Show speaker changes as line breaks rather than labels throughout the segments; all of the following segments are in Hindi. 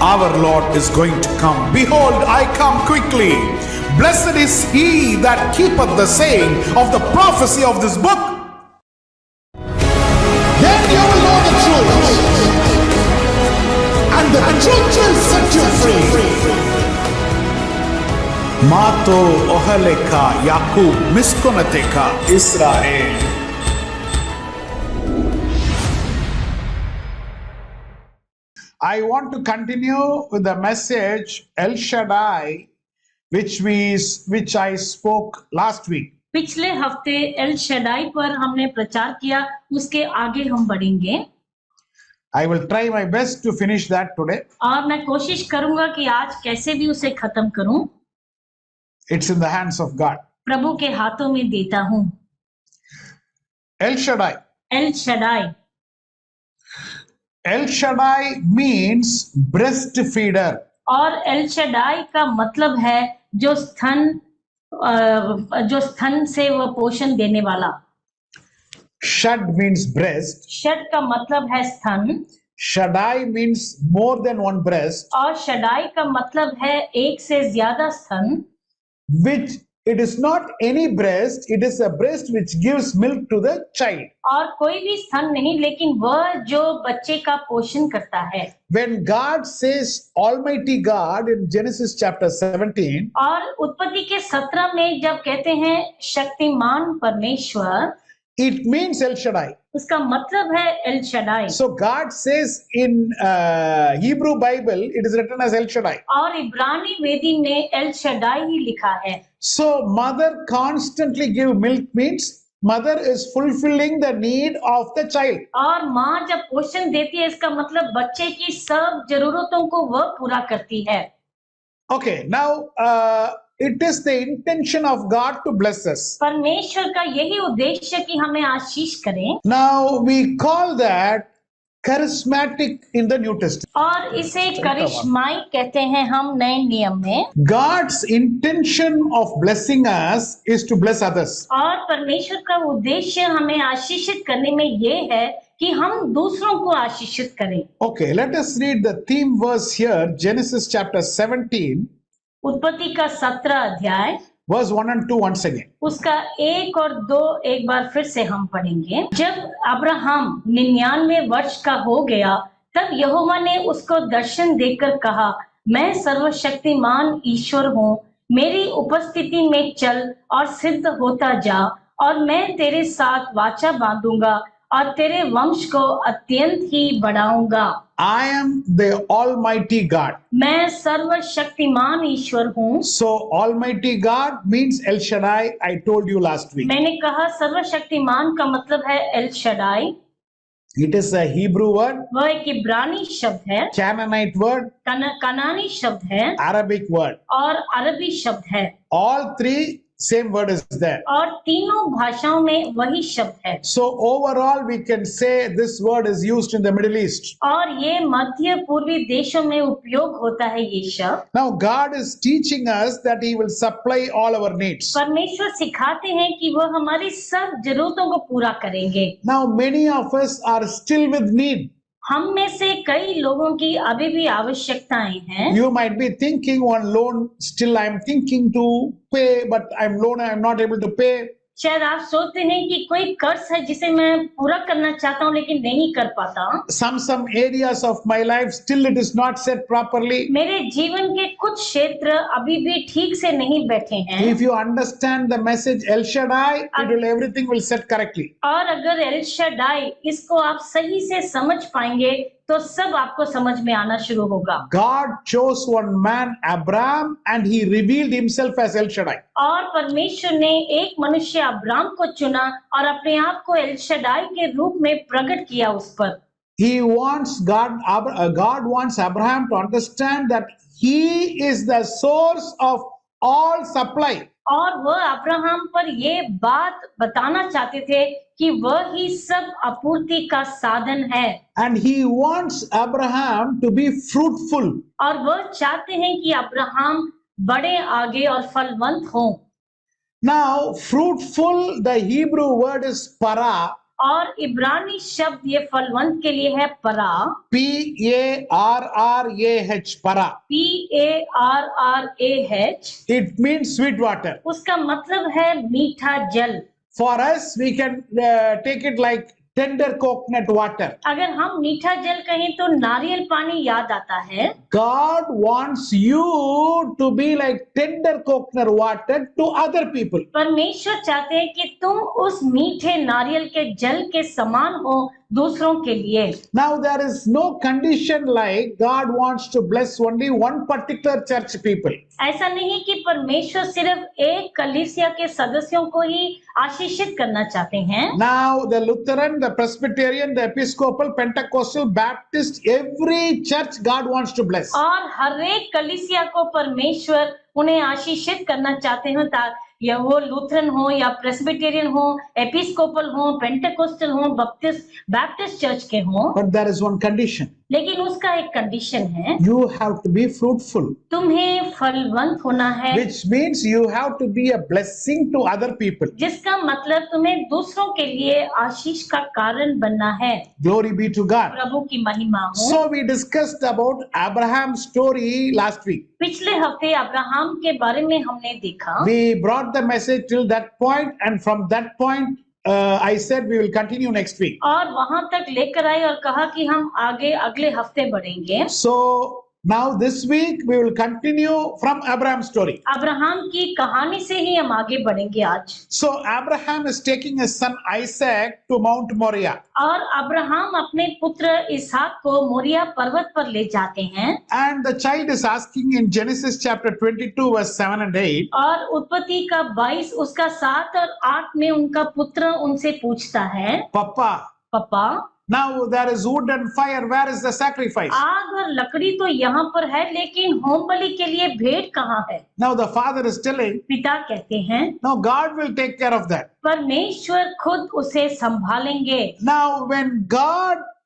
our Lord is going to come. Behold, I come quickly. Blessed is he that keepeth the saying of the prophecy of this book. Then you will know the truth, and the truth will set you free. Mato ohaleka Yakub miskonateka Israel. I want to continue with the message El Shaddai, which I spoke last week.
पिछले हफ्ते एल शदाई पर हमने प्रचार किया, उसके आगे हम बढ़ेंगे.
I will try my best to finish that today.
और मैं कोशिश करूंगा कि आज कैसे भी उसे खत्म करूं.
It's in the hands of God.
प्रभु के हाथों में देता हूं.
El Shaddai.
L Shaddai.
El Shaddai means breastfeeder.
और एल शदाई का मतलब है जो स्तन से वह पोषण देने वाला.
Shad means breast.
शड का मतलब है स्तन.
Shaddai means more than one breast.
और शदाई का मतलब है एक से ज्यादा स्तन.
Which it is not any breast, it is a breast which gives milk to the child.
और कोई भी स्तन नहीं, लेकिन वह जो बच्चे का पोषण करता है.
When God says Almighty God in Genesis chapter 17,
और उत्पत्ति के 17 में जब कहते हैं शक्तिमान परमेश्वर,
it means El Shaddai.
उसका मतलब है L Shaddai.
So God says in Hebrew Bible, it is written as El Shaddai.
और इब्रानी वेदी में एल शदाई ही लिखा है.
So mother constantly give milk means mother is fulfilling the need of the child.
और माँ जब पोषण देती है, इसका मतलब बच्चे की सब जरूरतों को वह पूरा करती है.
Okay, now it is the intention of God to bless us.
परमेश्वर का यही उद्देश्य कि हमें आशीष करें.
Now we call that charismatic in the New Testament.
और इसे करिश्माई कहते हैं हम नए नियम में.
God's intention of blessing us is to bless others.
और परमेश्वर का उद्देश्य हमें आशीषित करने में ये है कि हम दूसरों को आशीषित करें.
Okay, let us read the theme verse here, Genesis chapter 17.
उत्पत्ति का 17 अध्याय
verse 1 and 2 once again.
उसका 1 और 2 एक बार फिर से हम पढ़ेंगे. जब अब्राहम 99 वर्ष का हो गया, तब यहोवा ने उसको दर्शन देकर कहा, मैं सर्वशक्तिमान ईश्वर हूँ, मेरी उपस्थिति में चल और सिद्ध होता जा, और मैं तेरे साथ वाचा बांधूंगा और तेरे वंश को अत्यंत ही बढ़ाऊंगा.
I am the Almighty God.
मैं सर्वशक्तिमान ईश्वर हूँ.
So Almighty God means El Shaddai. I told you last week.
मैंने कहा सर्वशक्तिमान का मतलब है L Shaddai.
It is a Hebrew word.
वह एक इब्रानी शब्द है.
Canaanite word.
कनानी शब्द है.
Arabic word.
और अरबी शब्द है.
All three same word is there.
और तीनों भाषाओं में वही शब्द है.
So overall we can say this word is used in the Middle East.
और ये मध्य पूर्वी देशों में उपयोग होता है ये शब्द.
Now God is teaching us that He will supply all our needs.
परमेश्वर सिखाते हैं कि वह हमारी सब जरूरतों को पूरा करेंगे.
Now many of us are still with need.
हम में से कई लोगों की अभी भी आवश्यकताएं हैं.
You might be thinking one loan still I'm thinking to pay, but I'm not able to pay.
शायद आप सोचते हैं कि कोई कर्ज है जिसे मैं पूरा करना चाहता हूँ लेकिन नहीं कर पाता.
Some areas of my life still it is not set properly.
मेरे जीवन के कुछ क्षेत्र अभी भी ठीक से नहीं बैठे हैं.
If you understand the message El Shaddai, everything will set correctly.
और अगर एल शदाई इसको आप सही से समझ पाएंगे तो सब आपको समझ में आना शुरू होगा.
God chose one man, Abraham, and he revealed himself as El Shaddai.
और परमेश्वर ने एक मनुष्य अब्राम को चुना और अपने आप को एल शदाई के रूप में प्रकट किया उस पर.
God wants Abraham to understand that he is the source of all supply.
और वह अब्राहम पर ये बात बताना चाहते थे कि वह ही सब आपूर्ति का साधन है.
And he wants Abraham to be fruitful.
और वह चाहते हैं कि अब्राहम बड़े आगे और फलवंत हों.
Now, fruitful, the Hebrew word is para,
और इब्रानी शब्द ये फलवंत के लिए है परा,
Parrah, para.
PARRAH।
It means sweet water.
उसका मतलब है मीठा जल।
For us, we can take it like tender coconut water.
अगर हम मीठा जल कहें तो नारियल पानी याद आता है।
God wants you to be like tender coconut water to other people.
परमेश्वर चाहते हैं कि तुम उस मीठे नारियल के जल के समान हो दूसरों के लिए।
Now there is no condition like God wants to bless only one particular church people.
ऐसा नहीं कि परमेश्वर सिर्फ एक कलीसिया के सदस्यों को ही आशीषित करना चाहते हैं।
Now the Lutheran, the Presbyterian, the Episcopal, Pentecostal, Baptist, every church God wants to bless.
और हर एक कलीसिया को परमेश्वर उन्हें आशीषित करना चाहते हैं, या वो लूथरन हो या प्रेस्बिटेरियन हो, एपिस्कोपल हो, पेंटेकोस्टल हो, बैप्टिस्ट चर्च के हो।
But there is one condition.
लेकिन उसका एक कंडीशन है,
You have to be fruitful.
तुम्हें फलवंत होना है,
Which means you have to be a blessing to other people.
जिसका मतलब तुम्हें दूसरों के लिए आशीष का कारण बनना है।
Glory be to God.
प्रभु की महिमा हो।
So we discussed about Abraham's story last week.
पिछले हफ्ते अब्राहम के बारे में हमने देखा।
We brought the message till that point, and from that point I said we will continue next week.
और वहां तक लेकर आए और कहा कि हम आगे अगले हफ्ते बढ़ेंगे।
So now this week we will continue from Abraham's story.
Abraham की कहानी से ही हम आगे बढ़ेंगे आज।
So Abraham is taking his son Isaac to Mount Moriah.
और अब्राहम अपने पुत्र इसहाक को मोरिया पर्वत पर ले जाते हैं।
And the child is asking in Genesis chapter 22 verse 7 and 8.
और उत्पत्ति का 22 उसका 7 और 8 में उनका पुत्र उनसे पूछता है,
Papa,
पापा,
now there is wood and fire. Where is the sacrifice?
आग और लकड़ी तो यहाँ पर है, लेकिन होम बलि के लिए भेंट कहाँ है?
Now the father is telling,
पिता कहते हैं,
no, God will take care of that.
परमेश्वर खुद उसे संभालेंगे।
Now when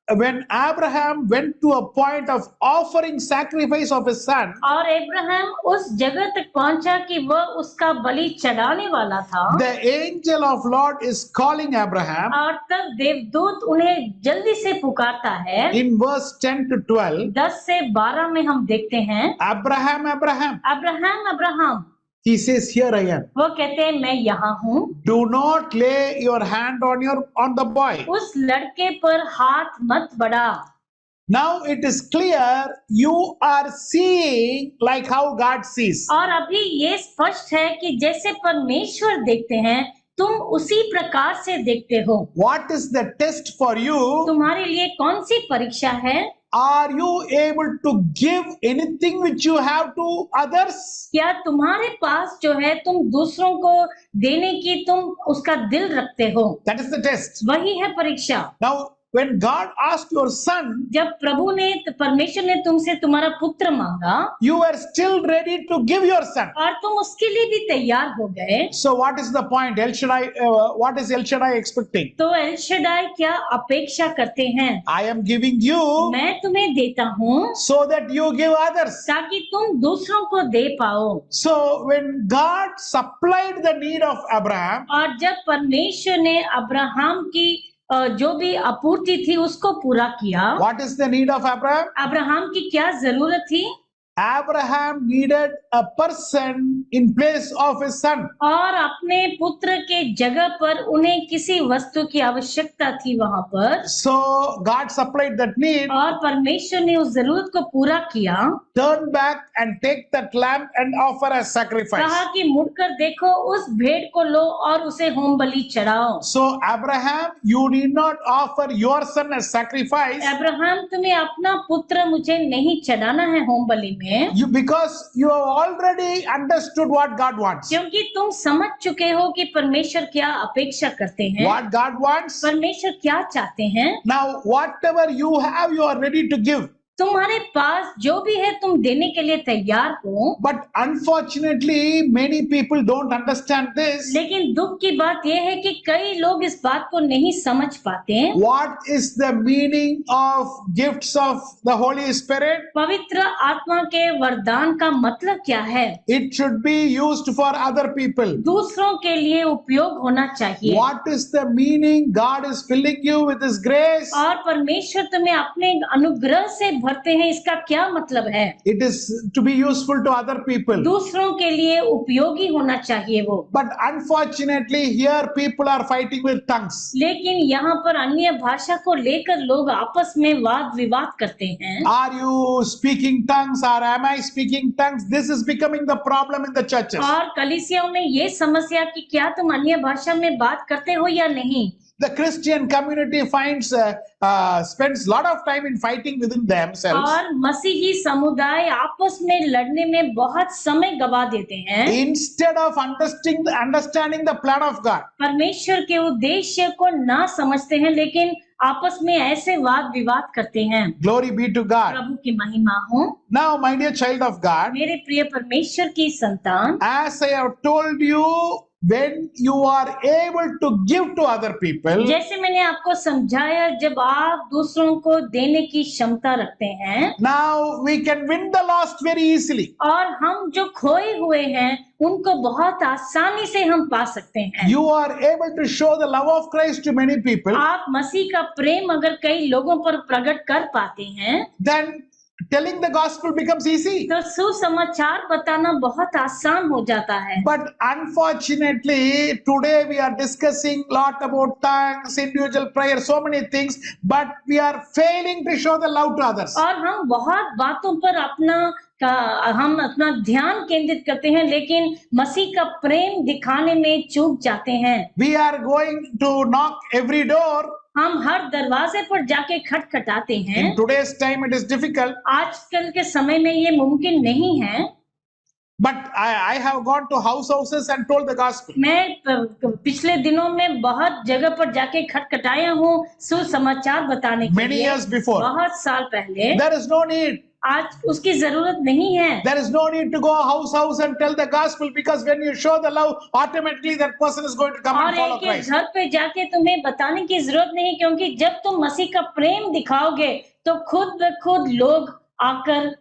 Abraham went to a point of offering sacrifice of his son,
और अब्राहम उस जगह तक पहुंचा कि वह उसका बलि चढ़ाने वाला था,
the angel of Lord is calling Abraham
और तब देवदूत उन्हें जल्दी से पुकारता है।
in verse 10 to 12.
10 से 12 में हम देखते हैं,
Abraham, Abraham.
Abraham Abraham,
He says, here I am.
वो कहते हैं मैं यहाँ हूँ।
Do not lay your hand on the boy.
उस लड़के पर हाथ मत बढ़ा।
Now it is clear you are seeing like how God sees.
और अभी ये स्पष्ट है कि जैसे परमेश्वर देखते हैं तुम उसी प्रकार से देखते हो।
What is the test for you?
तुम्हारे लिए कौन सी परीक्षा है?
Are you able to give anything which you have to others?
क्या तुम्हारे पास जो है तुम दूसरों को देने की तुम उसका दिल रखते हो?
That is the test.
वही है परीक्षा।
Now when God asked your son,
जब प्रभु ने परमेश्वर ने तुमसे तुम्हारा पुत्र मांगा,
you were still ready to give your son.
और तुम उसके लिए भी तैयार हो गए।
So what is the point? What is El Shaddai expecting?
तो एल शदाई क्या अपेक्षा करते हैं?
I am giving you
मैं तुम्हें देता हूँ
so that you give others.
ताकि तुम दूसरों को दे पाओ।
So when God supplied the need of Abraham,
और जब परमेश्वर ने अब्राहम की जो भी आपूर्ति थी उसको पूरा किया।
what is the need of Abraham?
Abraham की क्या जरूरत थी?
Abraham needed a person in place of his son.
और अपने पुत्र के जगह पर उन्हें किसी वस्तु की आवश्यकता थी वहां पर।
So God supplied that need.
और परमेश्वर ने उस जरूरत को पूरा किया।
Turn back and take that lamb and offer as sacrifice.
कहा कि मुड़कर देखो, उस भेड़ को लो और उसे होम बलि चढ़ाओ।
So Abraham, you need not offer your son as sacrifice.
Abraham, तुम्हें अपना पुत्र मुझे नहीं चढ़ाना है होम बलि में।
Because you have already understood what God wants.
क्योंकि तुम समझ चुके हो कि परमेश्वर क्या अपेक्षा करते हैं।
What God wants.
परमेश्वर क्या चाहते हैं।
Now whatever you have, you are ready to give.
तुम्हारे पास जो भी है तुम देने के लिए तैयार हो।
But unfortunately, many people don't understand this.
लेकिन दुख की बात यह है कि कई लोग इस बात को नहीं समझ पाते।
What is the meaning of gifts of the Holy Spirit?
पवित्र आत्मा के वरदान का मतलब क्या है?
It should be used for other people.
दूसरों के लिए उपयोग होना चाहिए।
What is the meaning? God is filling you with His grace.
और परमेश्वर तुम्हें अपने अनुग्रह से भरते हैं, इसका क्या मतलब है?
It is to be useful to other people.
दूसरों के लिए उपयोगी होना चाहिए वो।
But unfortunately, here people are fighting with tongues.
लेकिन यहाँ पर अन्य भाषा को लेकर लोग आपस में वाद विवाद करते हैं।
Are you speaking tongues or am I speaking tongues? This is becoming the problem in the churches.
और कलीसियाओं में ये समस्या कि क्या तुम अन्य भाषा में बात करते हो या नहीं।
The Christian community spends a lot of time in fighting within themselves.
और मसीही समुदाय आपस में लड़ने में बहुत समय गवा देते हैं
Instead of understanding the plan of God.
परमेश्वर के उद्देश्य को ना समझते हैं, लेकिन आपस में ऐसे वाद विवाद करते हैं।
Glory be to God.
प्रभु की महिमा हो।
Now, my dear child of God,
मेरे प्रिय परमेश्वर की संतान,
as I have told you, when you are able to give to other people,
जैसे मैंने आपको समझाया, जब आप दूसरों को देने की क्षमता रखते हैं,
now we can win the lost very easily.
और हम जो खोए हुए हैं उनको बहुत आसानी से हम पा सकते हैं।
You are able to show the love of Christ to many people.
आप मसीह का प्रेम अगर कई लोगों पर प्रकट कर पाते हैं,
Then telling the gospel becomes easy.
तो सुसमाचार बताना बहुत आसान हो जाता है।
But unfortunately, today we are discussing lot about tongues, individual prayer, so many things, but we are failing to show the love to others.
और हम बहुत बातों पर हम अपना ध्यान केंद्रित करते हैं, लेकिन मसीह का प्रेम दिखाने में चूक जाते हैं।
We are going to knock every door.
हम हर दरवाजे पर जाके खटखटाते हैं।
In today's time, it is difficult.
आजकल के समय में ये मुमकिन नहीं है।
But I have gone to houses and told the gospel.
मैं पिछले दिनों में बहुत जगह पर जाके खटखटाया हूँ सुसमाचार बताने के
Many
लिए।
years before.
बहुत साल पहले।
There is no need.
आज उसकी जरूरत नहीं है।
There is no need to go house and tell the gospel, because when you show the love, automatically that person is going to come and follow
और एक
Christ.
घर पे जाके तुम्हें बताने की जरूरत नहीं, क्योंकि जब तुम मसीह का प्रेम दिखाओगे तो खुद ब खुद लोग आकर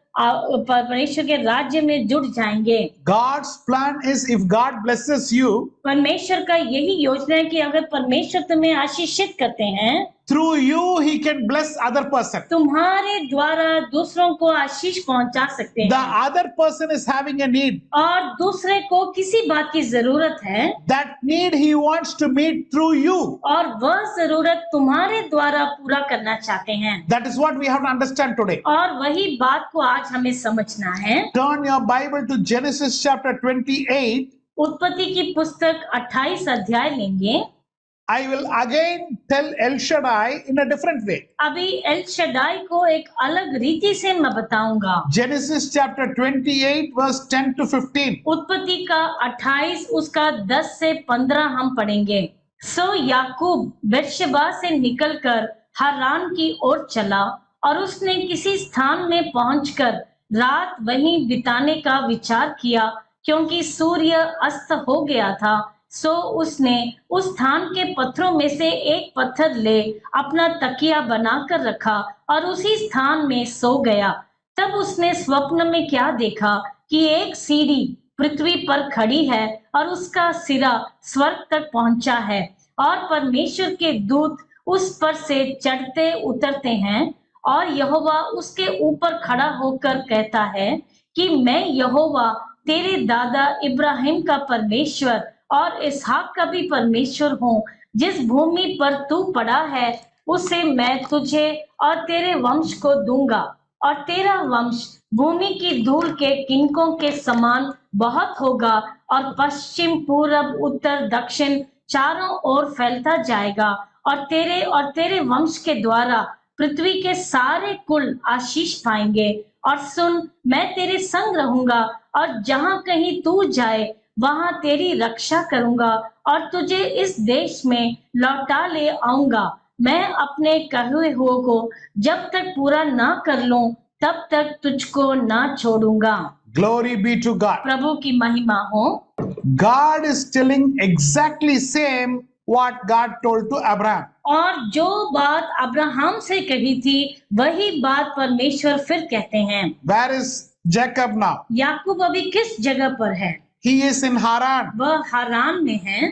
परमेश्वर के राज्य में जुड़ जाएंगे।
God's plan is, if God blesses you,
परमेश्वर का यही योजना है कि अगर परमेश्वर तुम्हें आशीषित करते हैं,
through you he can bless other person.
तुम्हारे द्वारा दूसरों को आशीष पहुंचा सकते
The
हैं।
other person is having a need.
और दूसरे को किसी बात की जरूरत है,
That need he wants to meet through you.
और वह जरूरत तुम्हारे द्वारा पूरा करना चाहते हैं।
That is what we have to understand today.
और वही बात को आज हमें समझना है।
Turn your Bible to Genesis chapter 28.
उत्पत्ति की पुस्तक 28 अध्याय लेंगे।
I will again tell El Shaddai in a different way.
अभी एल शदाई को एक अलग रीति से मैं बताऊंगा।
Genesis chapter 28 verse 10 to 15.
उत्पत्ति का 28 उसका 10 से 15 हम पढ़ेंगे। सो याकूब बेर्शेबा से निकलकर हारान की ओर चला, और उसने किसी स्थान में पहुंचकर रात वहीं बिताने का विचार किया, क्योंकि सूर्य अस्त हो गया था। सो उसने उस स्थान के पत्थरों में से एक पत्थर ले अपना तकिया बनाकर रखा और उसी स्थान में सो गया। तब उसने स्वप्न में क्या देखा कि एक सीढ़ी पृथ्वी पर खड़ी है और उसका सिरा स्वर्ग तक पहुंचा है, और परमेश्वर के दूत उस पर से चढ़ते उतरते हैं, और यहोवा उसके ऊपर खड़ा होकर कहता है कि मैं यहोवा तेरे दादा इब्राहिम का परमेश्वर और इसहाक का भी परमेश्वर हूँ। जिस भूमि पर तू पड़ा है उसे मैं तुझे और तेरे वंश को दूंगा, और तेरा वंश भूमि की धूल के किनकों के समान बहुत होगा, और पश्चिम पूरब उत्तर दक्षिण चारों ओर फैलता जाएगा, और तेरे वंश के द्वारा पृथ्वी के सारे कुल आशीष पाएंगे। और सुन, मैं तेरे संग रहूंगा, और जहां कहीं तू जाए वहां तेरी रक्षा करूंगा, और तुझे इस देश में लौटा ले आऊंगा। मैं अपने कहे हुए को जब तक पूरा ना कर लूं, तब तक तुझको ना छोड़ूंगा।
Glory be to God.
प्रभु की महिमा हो।
God is telling exactly same what God told to Abraham.
और जो बात अब्राहम से कही थी वही बात परमेश्वर फिर कहते हैं।
Where is Jacob now?
याकूब अभी किस जगह पर है?
He is in Haran.
वह हारान में है।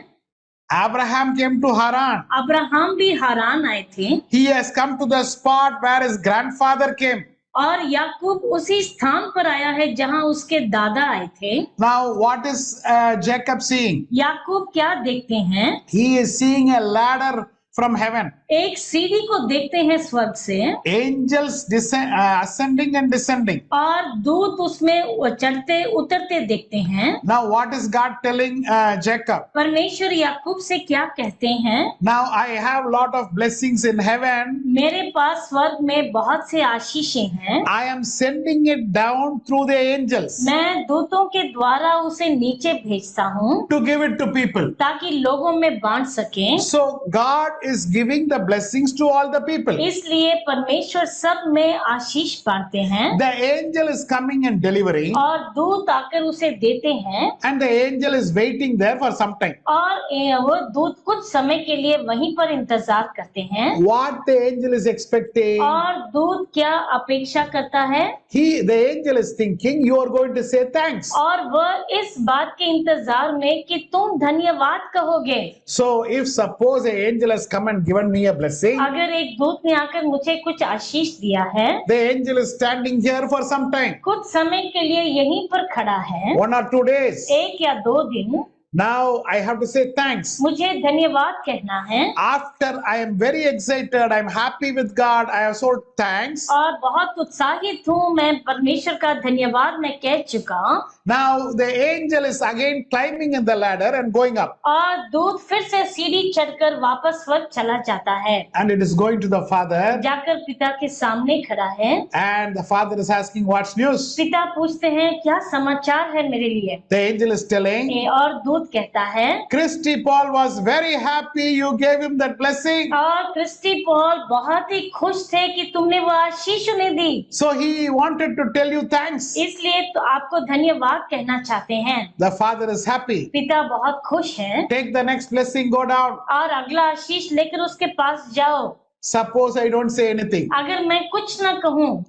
Abraham came to Haran.
Abraham भी हारान आए थे
He has come to the spot where his grandfather came.
और याकूब उसी स्थान पर आया है जहां उसके दादा आए थे।
Now, what is Jacob seeing?
याकूब क्या देखते हैं?
He is seeing a ladder from heaven.
एक सीढ़ी को देखते हैं स्वर्ग से
Angels ascending and descending.
और दूत उसमें चढ़ते उतरते देखते हैं।
Now, what is God telling Jacob?
परमेश्वर याकूब से क्या कहते हैं?
Now, I have lot of blessings in heaven.
मेरे पास स्वर्ग में बहुत से आशीषें हैं।
I am sending it down through the angels
मैं दूतों के द्वारा उसे नीचे भेजता हूँ
to give it to people.
ताकि लोगों में बांट सकें।
So, God is giving the blessings to all the people.
इसलिए परमेश्वर सब में आशीष बांटते हैं
The angel is coming and delivering,
और दूत आकर उसे देते हैं
and the angel is waiting there for some time.
और वो दूत कुछ समय के लिए वहीं पर इंतजार करते हैं।
What the angel is expecting?
और दूत क्या अपेक्षा करता है?
The angel is thinking, you are going to say thanks.
और वह इस बात के इंतजार में कि तुम धन्यवाद कहोगे।
So, if suppose an angel has come and given me a blessing,
अगर एक दूत ने आकर मुझे कुछ आशीष दिया है,
the angel is standing here for some time,
कुछ समय के लिए यहीं पर खड़ा है,
1 or 2 days.
1 या 2 दिन,
Now I have to say thanks.
मुझे धन्यवाद कहना है।
After I am very excited, I am happy with God, I have so thanks.
और बहुत उत्साहित हूँ, मैं परमेश्वर का धन्यवाद मैं कह चुका।
Now the angel is again climbing in the ladder and going up.
और दूत फिर से सीढ़ी चढ़कर वापस स्वर्ग चला जाता है।
And it is going to the father.
जाकर पिता के सामने खड़ा है।
And the father is asking, what's news?
पिता पूछते हैं क्या समाचार है मेरे लिए?
The angel is telling,
और दूत कहता है
Christy Paul was very happy you gave him that blessing.
और क्रिस्टी पॉल बहुत ही खुश थे कि तुमने वो आशीष उन्हें दी।
So he wanted to tell you thanks.
इसलिए तो आपको धन्यवाद कहना चाहते हैं।
The father is happy.
पिता बहुत खुश हैं।
Take the next blessing, go down.
और अगला आशीष लेकर उसके पास जाओ।
Suppose I don't say anything.
अगर मैं कुछ ना कहूँ।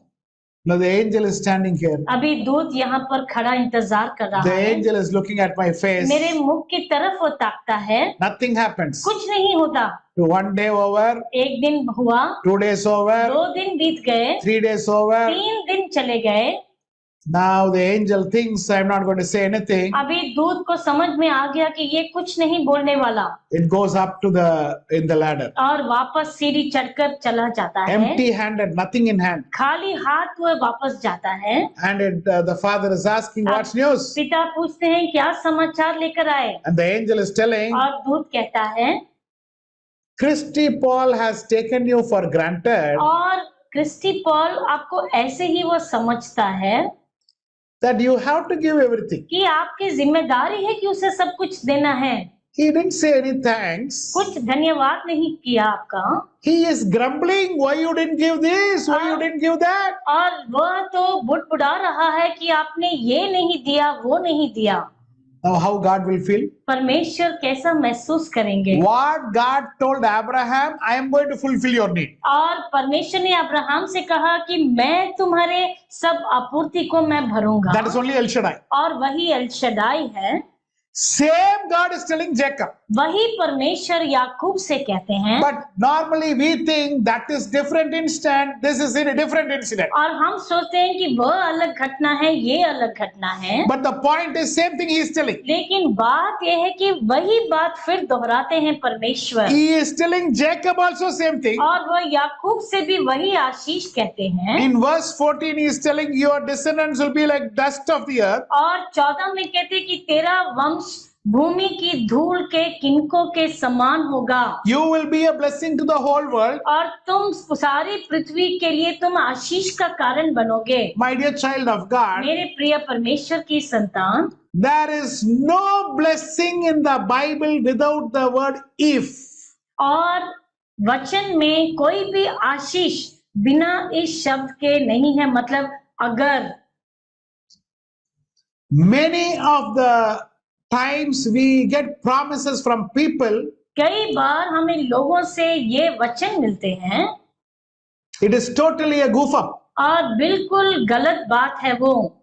Now the angel is standing here.
अभी दूत यहाँ पर खड़ा इंतजार कर रहा
The
है।
angel is looking at my face.
मेरे मुख की तरफ वो ताकता है।
Nothing happens.
कुछ नहीं होता।
1 day over,
एक दिन हुआ,
2 days over,
2 दिन बीत गए,
3 days over.
3 दिन चले गए।
Now the angel thinks I'm not going to say anything.
अभी दूत को समझ में आ गया कि ये कुछ नहीं बोलने वाला।
It goes up to in the ladder.
और वापस सीढ़ी चढ़कर चला जाता है।
Empty-handed, nothing in hand.
खाली हाथ वो वापस जाता है।
And the father is asking, what's news?
पिता पूछते हैं क्या समाचार लेकर आए?
And the angel is telling,
और दूत कहता है
Christy Paul has taken you for granted
और क्रिस्टी पॉल आपको ऐसे ही वो समझता है
that you have to give everything.
कि आपकी जिम्मेदारी है कि उसे सब कुछ देना है।
He didn't say any thanks.
कुछ धन्यवाद नहीं किया आपका।
He is grumbling, why you didn't give this, why you didn't give that.
और वह तो बुड़बुड़ा रहा है कि आपने ये नहीं दिया, वो नहीं दिया।
Now how God will feel?
परमेश्वर कैसा महसूस करेंगे?
What God told Abraham, I am going to fulfill your need.
और परमेश्वर ने अब्राहम से कहा कि मैं तुम्हारे सब आपूर्ति को मैं भरूंगा।
That is only El Shaddai.
और वही एल शदाई है।
Same God is telling Jacob.
वही परमेश्वर याकूब से कहते हैं।
But normally we think that is different instant, this is in a different incident.
और हम सोचते हैं कि वह अलग घटना है, ये अलग घटना है।
But the point is same thing he is telling.
लेकिन बात यह है कि वही बात फिर दोहराते हैं परमेश्वर।
He is telling Jacob also same thing.
और वह याकूब से भी वही आशीष कहते हैं।
In verse 14 he is telling your descendants will be like dust of the earth.
और 14 में कहते कि तेरा वंश भूमि की धूल के किनकों के समान होगा।
You will be a blessing to the whole world.
और तुम सारी पृथ्वी के लिए तुम आशीष का कारण बनोगे।
My dear child of God,
मेरे प्रिय परमेश्वर की संतान,
there is no blessing in the Bible without the word if.
और वचन में कोई भी आशीष बिना इस शब्द के नहीं है, मतलब अगर।
Many of the times we get promises from people,
कई बार हमें लोगों से ये वचन मिलते हैं
it is totally a goof up.
और बिल्कुल गलत बात है वो।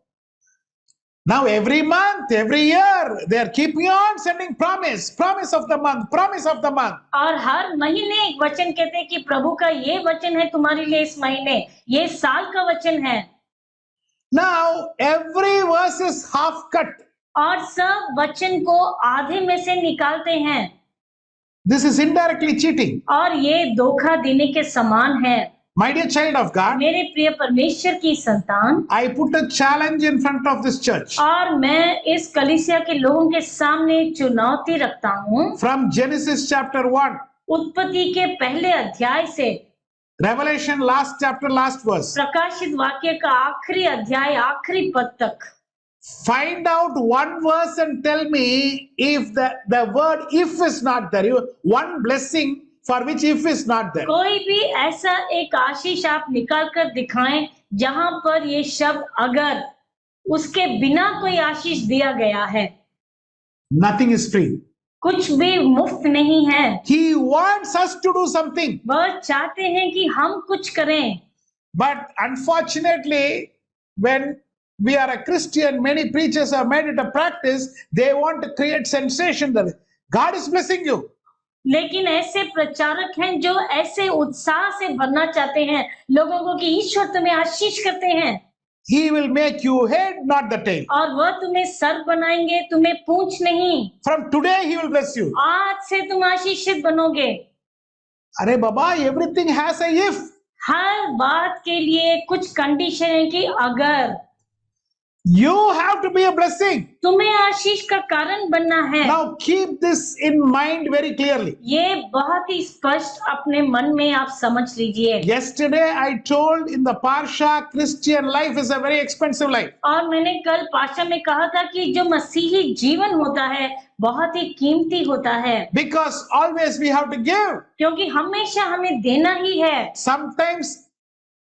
Now every month, every year, they are keeping on sending promise of the month, promise of the month.
और हर महीने एक वचन कहते हैं कि प्रभु का ये वचन है तुम्हारे लिए इस महीने, ये साल का वचन है।
Now every verse is half cut.
और सब वचन को आधे में से निकालते हैं
This is indirectly cheating.
और ये धोखा देने के समान है।
My dear child of God,
मेरे प्रिय परमेश्वर की संतान,
I put a challenge in front of this church.
और मैं इस कलीसिया के लोगों के सामने चुनौती रखता हूँ।
From Genesis chapter 1,
उत्पत्ति के पहले अध्याय से
Revelation last chapter, last verse.
प्रकाशित वाक्य का आखिरी अध्याय आखिरी पद तक
Find out one verse and tell me if the word if is not there. One blessing for which if is not there.
कोई भी ऐसा एक आशीष आप निकाल कर दिखाएं जहां पर ये शब्द अगर उसके बिना कोई आशीष दिया गया है।
Nothing is free.
कुछ भी मुफ्त नहीं है।
He wants us to do something.
वह चाहते हैं कि हम कुछ करें,
But unfortunately, when we are a Christian, many preachers have made it a practice. They want to create sensation that God is blessing you.
लेकिन ऐसे प्रचारक हैं जो ऐसे उत्साह से भरना चाहते हैं लोगों को कि ईश्वर तुम्हें आशीष करते हैं
He will make you head, not the tail.
और वह तुम्हें सर बनाएंगे, तुम्हें पूंछ नहीं।
From today, He will bless you.
आज से तुम आशीषित बनोगे।
अरे बाबा, everything has a if.
हर बात के लिए कुछ कंडीशन है कि अगर
You have to be a blessing.
तुम्हें आशीष का कारण बनना है।
Now keep this in mind very clearly.
ये बहुत ही स्पष्ट अपने मन में आप समझ लीजिए।
Yesterday I told in the Parsha, Christian life is a very expensive life.
और मैंने कल पाशा में कहा था कि जो मसीही जीवन होता है बहुत ही कीमती होता है।
Because always we have to give.
क्योंकि हमेशा हमें देना ही है।
Sometimes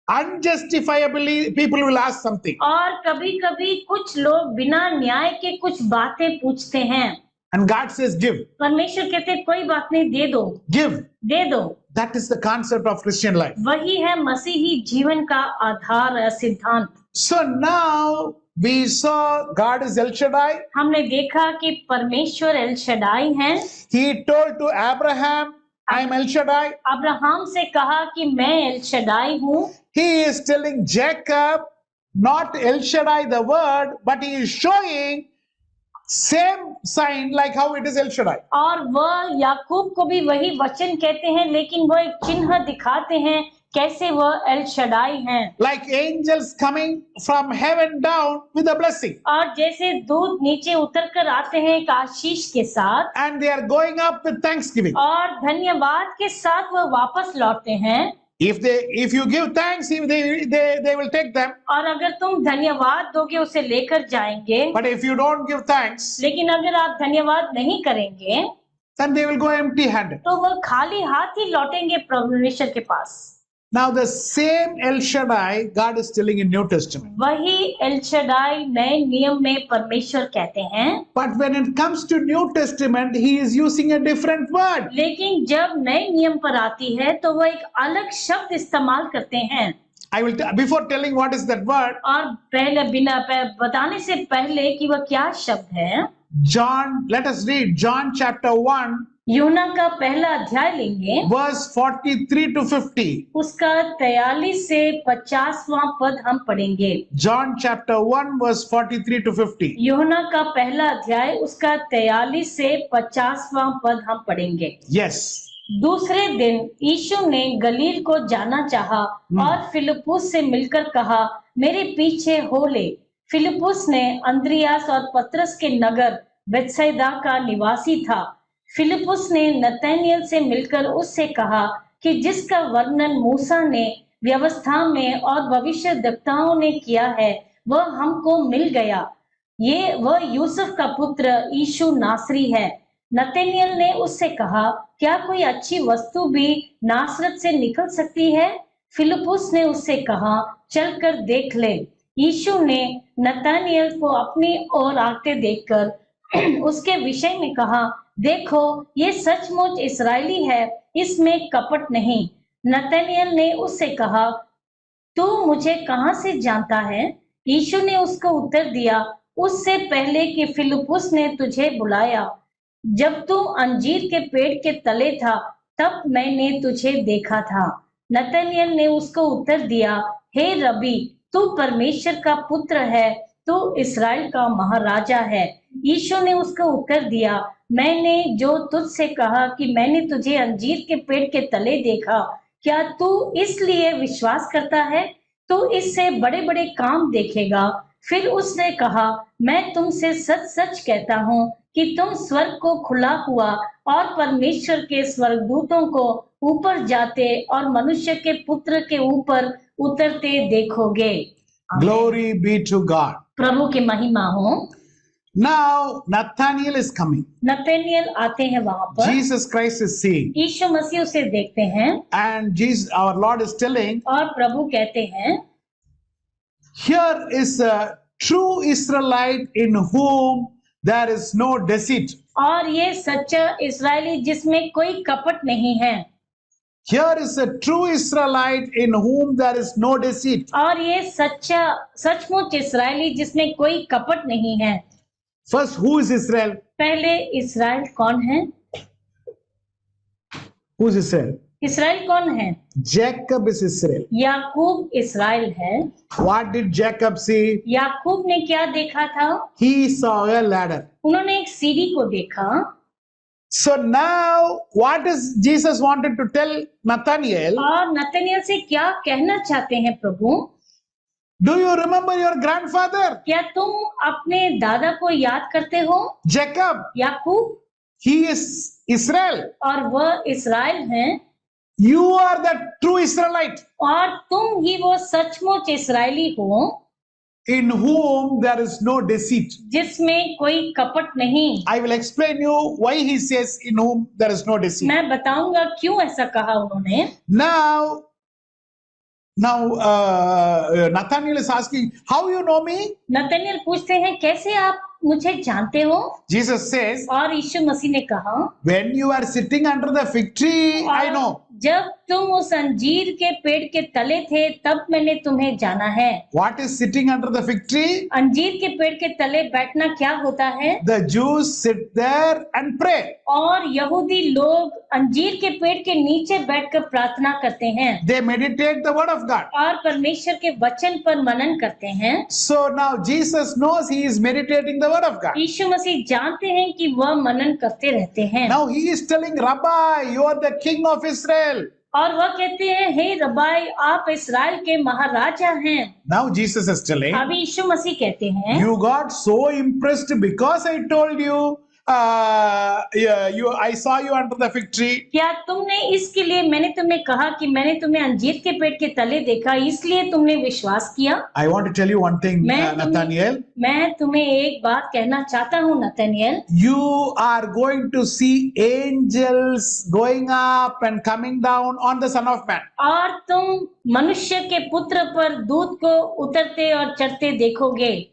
unjustifiably people will ask something.
और कभी-कभी कुछ लोग बिना न्याय के कुछ बातें पूछते हैं।
And God says give.
परमेश्वर कहते हैं कोई बात नहीं, दे दो,
Give.
दे दो।
That is the concept of Christian life.
वही है मसीही जीवन का आधार सिद्धांत।
So now we saw God is El Shaddai.
हमने देखा कि परमेश्वर एल शडाई हैं।
He told to Abraham, I am El Shaddai.
Abraham से कहा कि मैं एल शडाई हूँ।
He is telling Jacob, not El Shaddai the word, but he is showing same sign like how it is El Shaddai.
और वह याकूब को भी वही वचन कहते हैं, लेकिन वह एक चिन्ह दिखाते हैं कैसे वह एल शडाई हैं।
Like angels coming from heaven down with a blessing.
और जैसे दूत नीचे उतर कर आते हैं एक आशीष के साथ
And they are going up with thanksgiving.
और धन्यवाद के साथ वह वापस लौटते हैं।
If you give thanks, they will take them.
और अगर तुम धन्यवाद दोगे उसे लेकर जाएंगे,
But if you don't give thanks,
लेकिन अगर आप धन्यवाद नहीं करेंगे
then they will go empty-handed.
तो वह खाली हाथ ही लौटेंगे परमेश्वर के पास।
Now the same El Shaddai God is telling in New Testament.
वही एल शडाई नए नियम में परमेश्वर कहते हैं।
But when it comes to New Testament, he is using a different word.
लेकिन जब नए नियम पर आती है तो वह एक अलग शब्द इस्तेमाल करते हैं।
I will before telling what is that word,
और पहले बिना बताने से पहले कि वह क्या शब्द है,
John, let us read John chapter 1,
यूहन्ना का पहला अध्याय लेंगे,
verse 43 to 50.
उसका 43 से 50वां पद हम पढ़ेंगे।
John chapter 1, verse 43 to 50.
यूहन्ना का पहला अध्याय उसका 43 से 50वां पद हम पढ़ेंगे।
Yes.
दूसरे दिन यीशु ने गलील को जाना चाहा और फिलिप्पुस से मिलकर कहा, मेरे पीछे हो ले। फिलिप्पुस ने अंद्रियास और पतरस के नगर बेथसाइदा का निवासी था। फिलिप्पुस ने नतनएल से मिलकर उससे कहा कि जिसका वर्णन मूसा ने व्यवस्था में और भविष्यद्वक्ताओं ने किया है वह हमको मिल गया। ये वह यूसुफ का पुत्र यीशु नासरी है। नतनएल ने उससे कहा, क्या कोई अच्छी वस्तु भी नासरत से निकल सकती है? फिलिप्पुस ने उससे कहा, चलकर देख ले। यीशु ने नतनएल को अपनी ओर आते देखकर उसके विषय में कहा, देखो, ये सचमुच इस्राएली है, इसमें कपट नहीं। नतनएल ने उससे कहा, तू मुझे कहाँ से जानता है? यीशु ने उसको उत्तर दिया, उससे पहले कि फिलिप्पुस ने तुझे बुलाया, जब तू अंजीर के पेड़ के तले था, तब मैंने तुझे देखा था। नतनएल ने उसको उत्तर दिया, हे रबी, तू परमेश्वर का पुत्र है, तू इस्राएल का महाराजा है। यीशु ने उसको उत्तर दिया, मैंने जो तुझसे कहा कि मैंने तुझे अंजीर के पेड़ के तले देखा, क्या तू इसलिए विश्वास करता है? तू इससे बड़े बड़े काम देखेगा। फिर उसने कहा, मैं तुमसे सच सच कहता हूँ कि तुम स्वर्ग को खुला हुआ और परमेश्वर के स्वर्गदूतों को ऊपर जाते और मनुष्य के पुत्र के ऊपर उतरते देखोगे। आमीन।
Glory be to God.
प्रभु की महिमा हो।
Now Nathaniel is coming.
नतनएल आते हैं वहां पर,
Jesus Christ is seeing,
यीशु मसीह उसे देखते हैं
and Jesus, our Lord, is telling,
और प्रभु कहते हैं,
here is a true Israelite in whom there is no deceit.
और ये सच्चा इस्राएली जिसमें कोई कपट नहीं है।
Here is a true Israelite in whom there is no deceit.
और ये सच्चा सचमुच इस्राएली जिसमें कोई कपट नहीं है।
First, who is Israel?
पहले इस्राएल कौन है?
Who is Israel?
इस्राएल कौन है?
Jacob is Israel.
याकूब इस्राएल है।
What did Jacob see?
याकूब ने क्या देखा था?
He saw a ladder.
उन्होंने एक सीढ़ी को देखा।
So now, what is Jesus wanted to tell Nathaniel?
और नतनएल से क्या कहना चाहते हैं प्रभु?
Do you remember your grandfather?
क्या तुम अपने दादा को याद करते हो?
Jacob.
Yakub,
He is Israel.
और वह इस्राएल हैं,
You are the true Israelite
और तुम ही वो सचमुच इस्राएली हो
in whom there is no deceit.
जिसमें कोई कपट नहीं।
I will explain you why he says in whom there is no deceit.
मैं बताऊंगा क्यों ऐसा कहा उन्होंने।
Now, Nathaniel is asking, how you know me?
नतनएल पूछते हैं, कैसे आप मुझे जानते हो?
Jesus says,
और यीशु मसीह ने कहा,
when you are sitting under the fig tree, I know.
जब तुम उस अंजीर के पेड़ के तले थे, तब मैंने तुम्हें जाना है।
What is sitting under the fig tree?
अंजीर के पेड़ के तले बैठना क्या होता है?
The Jews sit there and pray.
और यहूदी लोग अंजीर के पेड़ के नीचे बैठकर प्रार्थना करते हैं।
They meditate the word of God.
और परमेश्वर के वचन पर मनन करते हैं।
So now Jesus knows he is meditating the word of God.
यीशु मसीह जानते हैं कि वह मनन करते रहते हैं।
Now he is telling Rabbi, you are the king of Israel.
और वह कहते हैं, हे रबाई, आप इस्राएल के महाराजा हैं।
Now Jesus is telling,
अभी यीशु मसीह कहते हैं,
you got so impressed because I told you, I saw you under the fig tree.
क्या तुमने इसके लिए मैंने तुम्हें कहा कि मैंने तुम्हें अंजीर के पेड़ के तले देखा, इसलिए तुमने विश्वास किया?
I want to tell you one thing, Nathaniel.
मैं तुम्हें एक बात कहना चाहता हूँ नतनएल।
You are going to see angels going up and coming down on the Son of Man.
और तुम मनुष्य के पुत्र पर दूत को उतरते और चढ़ते देखोगे।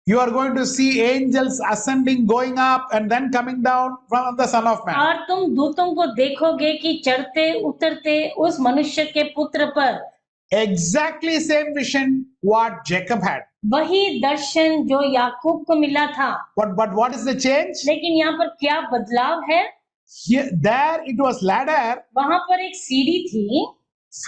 You are going to see angels ascending, going up, and then coming down from the Son of Man.
और तुम दूतों को देखोगे कि चढ़ते उतरते उस मनुष्य के पुत्र पर।
Exactly same vision what Jacob had.
वही दर्शन जो याकूब को मिला था।
But what is the change?
लेकिन यहाँ पर क्या बदलाव है?
There it was ladder.
वहां पर एक सीढ़ी थी।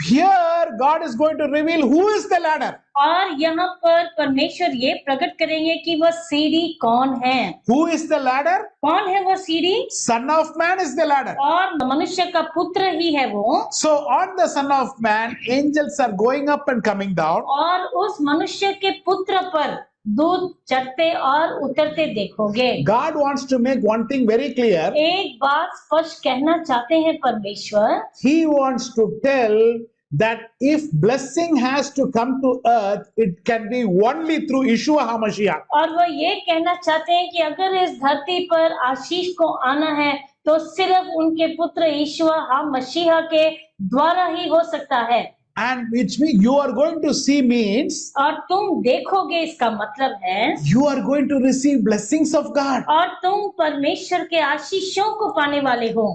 Here God is going to reveal who is the ladder.
और यहाँ पर परमेश्वर ये प्रकट करेंगे कि वह सीढ़ी कौन है।
Who is the ladder?
कौन है वह सीढ़ी?
Son of Man is the ladder.
और मनुष्य का पुत्र ही है वो।
So on the Son of Man, angels are going up and coming down.
और उस मनुष्य के पुत्र पर दूत चढ़ते और उतरते देखोगे।
God wants to make one thing very clear.
एक बात स्पष्ट कहना चाहते हैं परमेश्वर।
He wants to tell that if blessing has to come to earth, it can be only through Yeshua HaMashiach.
और वो ये कहना चाहते हैं कि अगर इस धरती पर आशीष को आना है तो सिर्फ उनके पुत्र यीशुआ हा मसीहा के द्वारा ही हो सकता है।
And which means you are going to see means
और तुम देखोगे इसका मतलब है
you are going to receive blessings of God.
और तुम परमेश्वर के आशीषों को पाने वाले हो।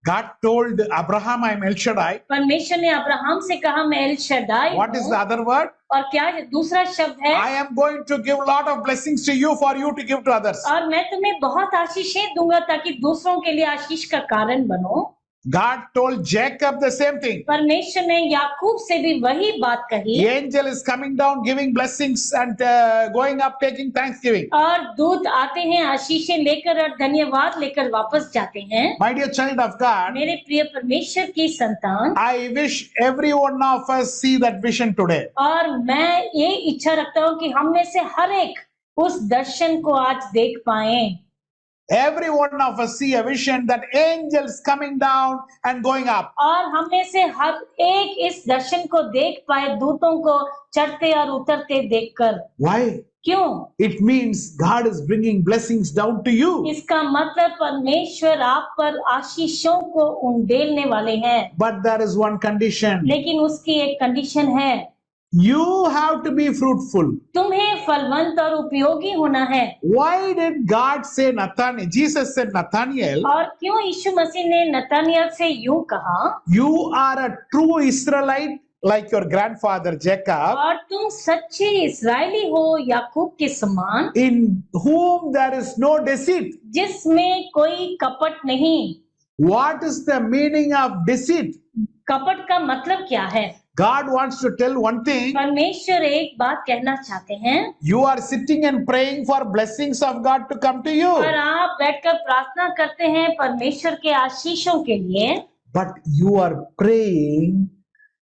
God told Abraham, I am El Shaddai.
परमेश्वर ने अब्राहम से कहा मैं एल शद्दाई
What is
हूँ।
the other word?
और क्या दूसरा शब्द है?
I am going to give lot of blessings to you for you to give to others.
और मैं तुम्हें बहुत आशीषें दूंगा ताकि दूसरों के लिए आशीष का कारण बनो।
God told Jacob the same thing.
परमेश्वर ने याकूब से भी वही बात कही।
The angel is coming down, giving blessings and going up, taking thanksgiving.
और दूत आते हैं आशीषें लेकर और धन्यवाद लेकर वापस जाते हैं।
My dear child of God,
मेरे प्रिय परमेश्वर की संतान,
I wish every one of us see that vision today.
और मैं ये इच्छा रखता हूँ कि हम में से हर एक उस दर्शन को आज देख पाए।
Every one of us see a vision that angels coming down and going up.
और हम में से हर एक इस दर्शन को देख पाए, दूतों को चढ़ते और उतरते देखकर।
Why?
क्यों?
It means God is bringing blessings down to you.
इसका मतलब परमेश्वर आप पर आशीषों को उंडेलने वाले हैं।
But there is one condition.
लेकिन उसकी एक कंडीशन है,
You have to be fruitful.
तुम्हें फलवंत और उपयोगी होना है।
Why did God say Nathaniel? Jesus said Nathaniel,
और क्यों यीशु मसीह ने नतनिएल से यूं कहा,
you are a true Israelite like your grandfather Jacob,
और तुम सच्चे इस्राएली हो याकूब के समान,
in whom there is no deceit.
जिसमें कोई कपट नहीं।
What is the meaning of deceit?
कपट का मतलब क्या है?
God wants to tell one thing.
परमेश्वर एक बात कहना चाहते हैं,
You are sitting and praying for blessings of God to come to you.
और आप बैठकर प्रार्थना करते हैं परमेश्वर के आशीषों के लिए,
But you are praying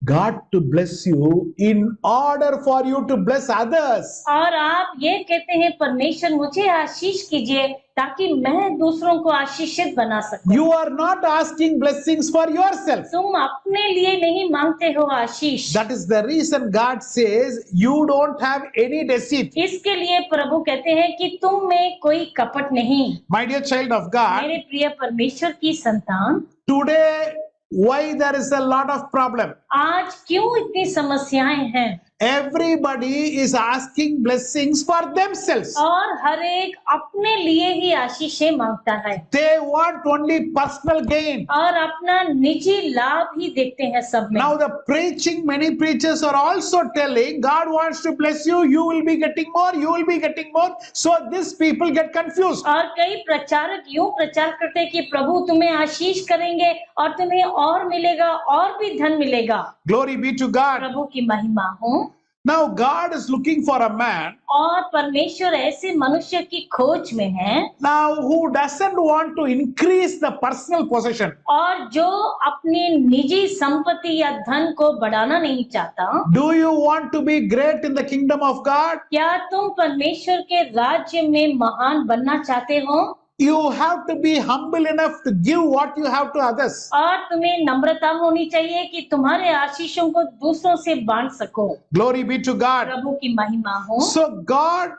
God to bless you in order for you to bless others.
और आप ये कहते हैं परमेश्वर मुझे आशीष कीजिए ताकि मैं दूसरों को आशीषित बना सकूं।
You are not asking blessings for yourself.
तुम अपने लिए नहीं मांगते हो आशीष।
That is the reason God says you don't have any deceit.
इसके लिए प्रभु कहते हैं कि तुम में कोई कपट नहीं।
My dear child of God,
मेरे प्रिय परमेश्वर की संतान,
today why there is a lot of problem?
आज क्यों इतनी समस्याएं हैं?
Everybody is asking blessings for themselves.
और हर एक अपने लिए ही आशीषें मांगता है।
They want only personal gain.
और अपना निजी लाभ ही देखते हैं सब में।
Now the preaching, many preachers are also telling God wants to bless you, you will be getting more, you will be getting more. So these people get confused.
और कई प्रचारक यूं प्रचार करते हैं कि प्रभु तुम्हें आशीष करेंगे और तुम्हें और मिलेगा और भी धन मिलेगा।
Glory be to God.
प्रभु की महिमा हो।
Now God is looking for a man
और परमेश्वर ऐसे मनुष्य की खोज में है
now who doesn't want to increase the personal possession.
और जो अपनी निजी संपत्ति या धन को बढ़ाना नहीं चाहता।
Do you want to be great in the kingdom of God?
क्या तुम परमेश्वर के राज्य में महान बनना चाहते हो?
You have to be humble enough to give what you have to others.
और तुम्हें नम्रता होनी चाहिए कि तुम्हारे आशीषों को दूसरों से बांट सको।
Glory be to God.
प्रभु की महिमा हो।
So God,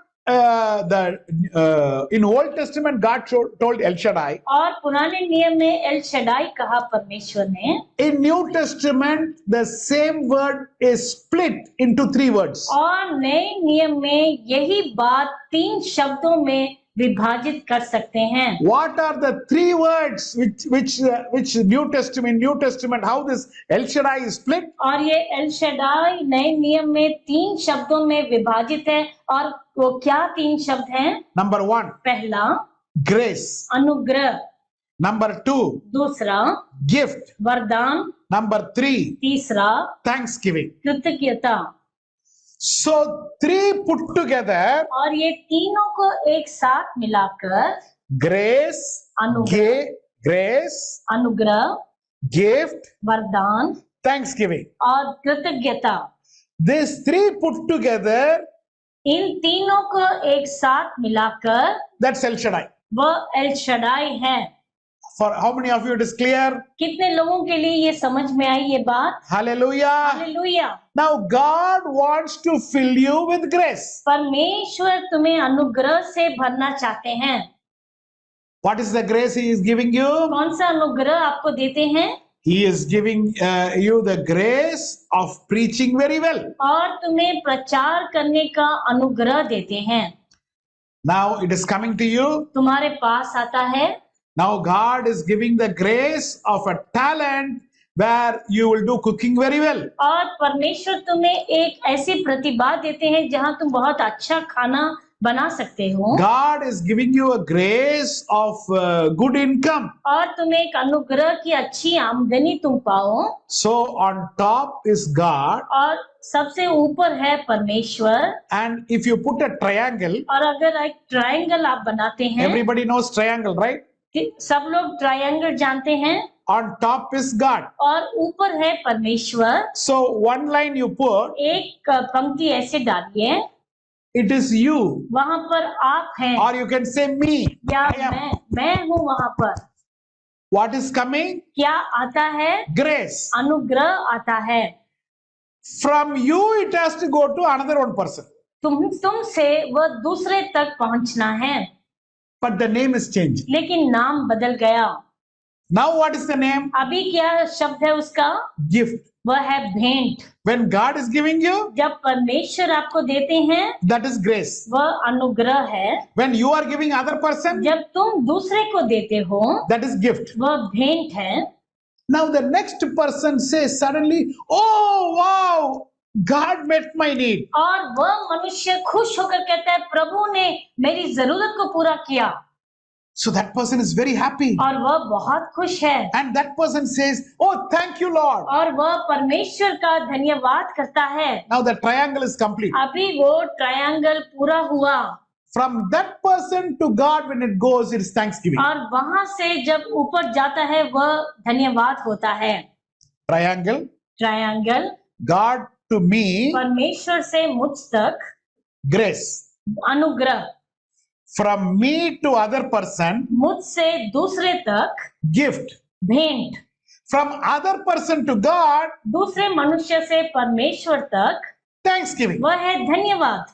in Old Testament, God told El Shaddai.
और पुराने नियम में एल शदाई कहा परमेश्वर ने।
In New Testament, the same word is split into 3 words.
और नए नियम में यही बात 3 शब्दों में विभाजित कर सकते हैं।
What are the 3 words which New Testament, how this El Shaddai is split?
और ये एल शदाई नए नियम में 3 शब्दों में विभाजित है। और वो क्या 3 शब्द हैं?
Number 1,
पहला
grace.
अनुग्रह,
Number 2,
दूसरा
gift.
वरदान,
Number 3,
तीसरा
thanksgiving.
कृतज्ञता।
So 3 put together,
और ये तीनों को एक साथ मिलाकर
grace, grace,
अनुग्रह,
gift,
वरदान
thanksgiving.
और कृतज्ञता,
These 3 put together,
इन तीनों को एक साथ मिलाकर
that's El Shaddai.
वह एल शदाई है।
For how many of you it is clear?
कितने लोगों के लिए ये समझ में आई ये बात?
Hallelujah.
Hallelujah.
Now God wants to fill you with grace.
परमेश्वर तुम्हें अनुग्रह से भरना चाहते हैं।
What is the grace He is giving you?
कौन सा अनुग्रह आपको देते हैं?
He is giving you the grace of preaching very well.
और तुम्हें प्रचार करने का अनुग्रह देते हैं।
Now it is coming to you.
तुम्हारे पास आता है।
Now God is giving the grace of a talent where you will do cooking very well.
और परमेश्वर तुम्हें एक ऐसी प्रतिभा देते हैं जहां तुम बहुत अच्छा खाना बना सकते हो।
God is giving you a grace of good income.
और तुम्हें एक अनुग्रह की अच्छी आमदनी तुम पाओ।
So on top is God,
और सबसे ऊपर है परमेश्वर।
and if you put a triangle,
और अगर एक ट्रायंगल आप बनाते हैं,
everybody knows triangle, right?
सब लोग ट्रायंगल जानते हैं।
On top is God.
और ऊपर है परमेश्वर।
So one line you put,
एक पंक्ति ऐसे डालिए,
it is you,
वहां पर आप हैं,
or you can say me.
या
I am.
मैं हूँ वहां पर।
What is coming?
क्या आता है?
Grace.
अनुग्रह आता है।
From you it has to go to another one person.
तुमसे वह दूसरे तक पहुंचना है,
But the name is changed.
लेकिन नाम बदल गया।
Now what is the name?
अभी क्या शब्द है उसका?
Gift.
वह है भेंट।
When God is giving you,
जब परमेश्वर आपको देते हैं,
that is grace.
वह अनुग्रह है।
When you are giving other person,
जब तुम दूसरे को देते हो,
that is gift.
वह भेंट है।
Now the next person says suddenly, oh wow, God met my need.
और वह मनुष्य खुश होकर कहता है, प्रभु ने मेरी जरूरत को पूरा किया।
So that person is very happy.
और वह बहुत खुश है।
And that person says, oh thank you Lord.
और वह परमेश्वर का धन्यवाद करता है।
Now the triangle is complete.
अभी वो ट्रायंगल पूरा हुआ।
From that person to God when it goes, it is thanksgiving.
और वहां से जब ऊपर जाता है वह धन्यवाद होता है।
Triangle,
triangle,
God to me,
परमेश्वर से मुझ तक
grace.
अनुग्रह,
From me to other person,
मुझसे दूसरे तक
gift.
भेंट,
From other person to God,
दूसरे मनुष्य से परमेश्वर तक
thanksgiving.
वह है धन्यवाद।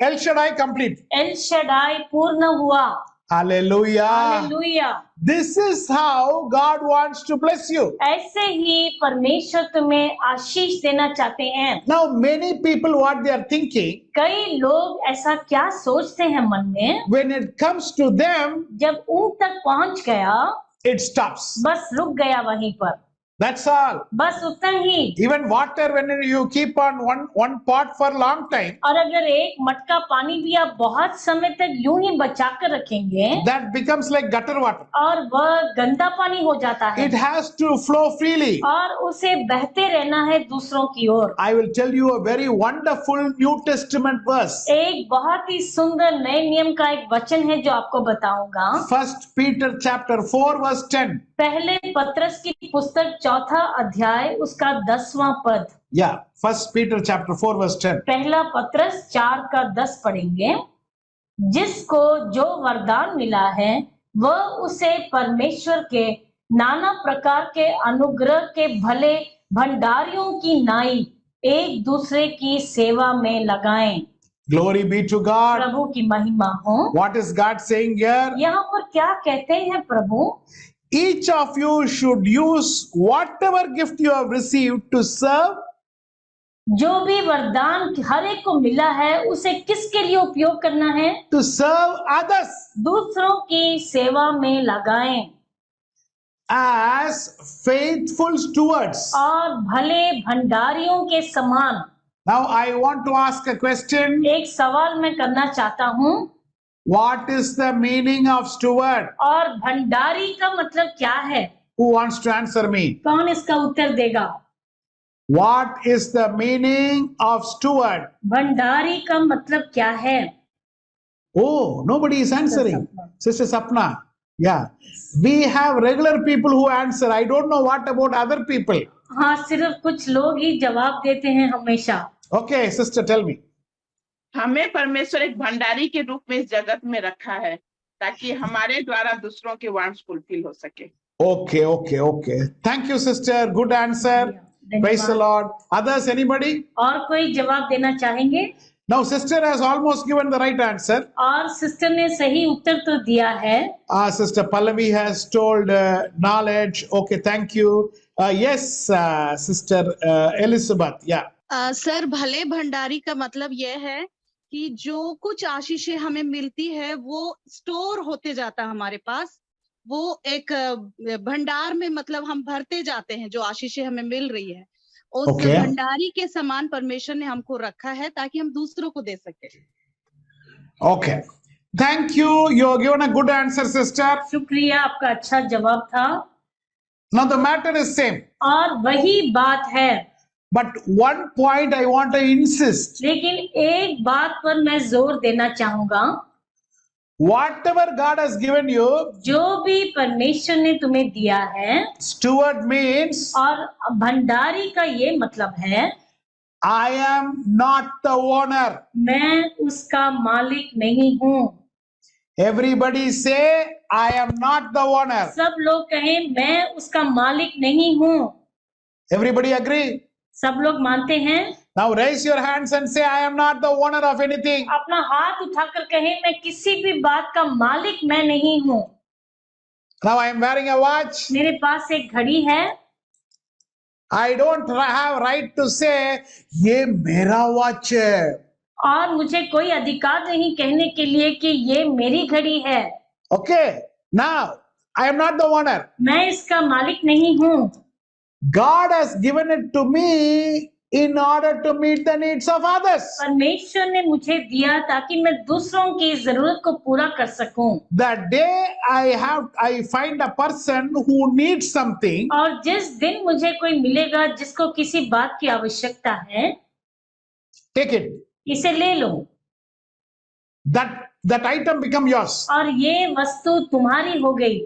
El Shaddai complete.
L Shaddai पूर्ण हुआ।
Hallelujah.
Hallelujah.
This is how God wants to bless you.
ऐसे ही परमेश्वर तुम्हें आशीष देना चाहते हैं।
Now many people what they are thinking,
कई लोग ऐसा क्या सोचते हैं मन में,
when it comes to them,
जब उन तक पहुंच गया
it stops.
बस रुक गया वहीं पर,
That's all.
बस उतना ही।
Even water, when you keep on one pot for long time,
और अगर एक मटका पानी भी आप बहुत समय तक यूं ही बचा कर रखेंगे,
that becomes like gutter water.
और वह गंदा पानी हो जाता है।
It has to flow freely.
और उसे बहते रहना है दूसरों की ओर।
I will tell you a very wonderful New Testament verse.
एक बहुत ही सुंदर नए नियम का एक वचन है जो आपको बताऊंगा।
1 Peter chapter 4 verse 10.
पहले पत्रस की पुस्तक 4 अध्याय उसका 10वां पद।
Yeah, 1 Peter chapter 4 verse 10.
पहला पत्रस 4 का 10 पढ़ेंगे। जिसको जो वरदान मिला है वह उसे परमेश्वर के नाना प्रकार के अनुग्रह के भले भंडारियों की नाई एक दूसरे की सेवा में लगाएं।
Glory be to God.
प्रभु की महिमा हो।
What is God saying here?
यहाँ पर क्या कहते हैं प्रभु?
Each of you should use whatever gift you have received to serve.
जो भी वरदान हर एक को मिला है उसे किसके लिए उपयोग करना है?
To serve others
दूसरों की सेवा में लगाएं
as faithful stewards.
और भले भंडारियों के समान।
Now I want to ask a question.
एक सवाल मैं करना चाहता हूँ।
What is the meaning of steward?
और भंडारी का मतलब क्या है?
Who wants to answer me?
कौन इसका उत्तर देगा?
What is the meaning of steward?
Bhandari का मतलब क्या है?
Oh, nobody is answering. Sister Sapna. Yeah. We have regular people who answer. I don't know what about other people.
हाँ, सिर्फ कुछ लोग ही जवाब देते हैं हमेशा।
Okay, sister, tell me.
हमें परमेश्वर एक भंडारी के रूप में इस जगत में रखा है ताकि हमारे द्वारा दूसरों के वांछ फुलफिल हो सके।
Okay, okay, okay. Thank you, sister. Good answer. Praise the Lord. Others, anybody?
और कोई जवाब देना चाहेंगे?
Now, sister has almost given the right answer.
और सिस्टर ने सही उत्तर तो दिया है।
Sister Pallavi has told knowledge. Okay, thank you. Yes, Sister Elizabeth. Yeah.
Sir, भले भंडारी का मतलब यह है कि जो कुछ आशीषें हमें मिलती है वो स्टोर होते जाता है हमारे पास, वो एक भंडार में, मतलब हम भरते जाते हैं जो आशीषें हमें मिल रही है, उस
Okay.
भंडारी के समान परमेश्वर ने हमको रखा है ताकि हम दूसरों को दे सके।
Okay. Thank you. You have given a good answer, sister.
शुक्रिया, आपका अच्छा जवाब था।
Now the matter is same.
और वही बात है,
But one point I want to insist.
लेकिन एक बात पर मैं जोर देना चाहूंगा,
Whatever God has given you,
जो भी परमेश्वर ने तुम्हें दिया है,
steward means
और भंडारी का ये मतलब है
I am not the owner.
मैं उसका मालिक नहीं हूँ।
Everybody say I am not the owner.
सब लोग कहें मैं उसका मालिक नहीं हूँ।
Everybody agree?
सब लोग मानते हैं?
Now raise your hands and say I am not the owner of anything.
अपना हाथ उठाकर कहें मैं किसी भी बात का मालिक मैं नहीं हूँ।
Now I am wearing a watch.
मेरे पास एक घड़ी है,
I don't have right to say ये मेरा watch है.
और मुझे कोई अधिकार नहीं कहने के लिए कि ये मेरी घड़ी है।
Okay. Now I am not the owner.
मैं इसका मालिक नहीं हूँ।
God has given it to me in order to meet the needs of others.
परमेश्वर ने मुझे दिया ताकि मैं दूसरों की जरूरत को पूरा कर सकूं।
The day I find a person who needs something,
और जिस दिन मुझे कोई मिलेगा जिसको किसी बात की आवश्यकता है,
take it.
इसे ले लो।
That item become yours.
और ये वस्तु तुम्हारी हो गई।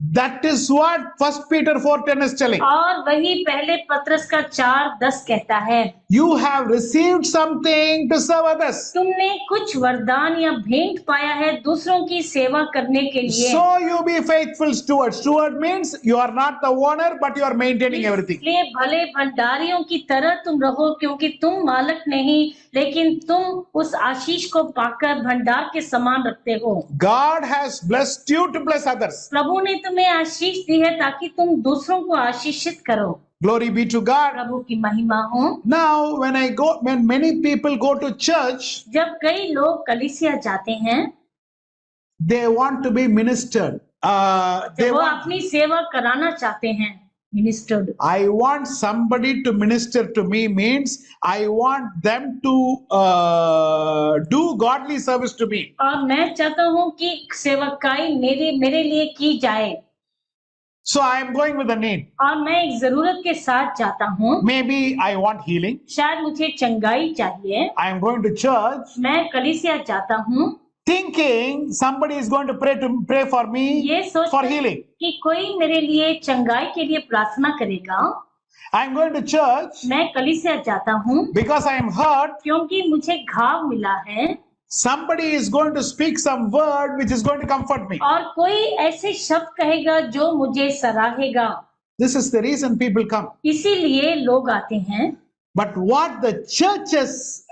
That is what 1 Peter 4:10 is telling.
और वही पहले पत्रस का 4:10 कहता है,
You have received something to serve others.
तुमने कुछ वरदान या भेंट पाया है दूसरों की सेवा करने के लिए।
So you be faithful steward. Steward means you are not the owner, but you are maintaining everything.
इसलिए भले भंडारियों की तरह तुम रहो, क्योंकि तुम मालिक नहीं, लेकिन तुम उस आशीष को पाकर भंडार के समान रखते हो।
God has blessed you to bless others.
प्रभु ने तुम्हें आशीष दी है ताकि तुम दूसरों को आशीषित करो।
Glory be to God.
प्रभु की महिमा हो।
Now, when many people go to church,
जब कई लोग कलीसिया जाते हैं,
they want to be ministered.
वो अपनी सेवा कराना चाहते हैं, ministered.
I want somebody to minister to me means I want them to do godly service to me.
और मैं चाहता हूँ कि सेवकाई मेरे लिए की जाए।
So I am going with a need.
और मैं एक जरूरत के साथ जाता हूँ।
Maybe I want healing.
शायद मुझे चंगाई चाहिए।
I am going to church
मैं कलीसिया जाता हूँ
thinking somebody is going to pray for me
ये सोच
for healing.
कि कोई मेरे लिए चंगाई के लिए प्रार्थना करेगा।
I am going to church
मैं कलीसिया जाता हूँ
because I am hurt.
क्योंकि मुझे घाव मिला है।
Somebody is going to speak some word which is going to comfort me.
और कोई ऐसे शब्द कहेगा जो मुझे सराहेगा।
This is the reason people come.
इसीलिए लोग आते हैं।
But what the churches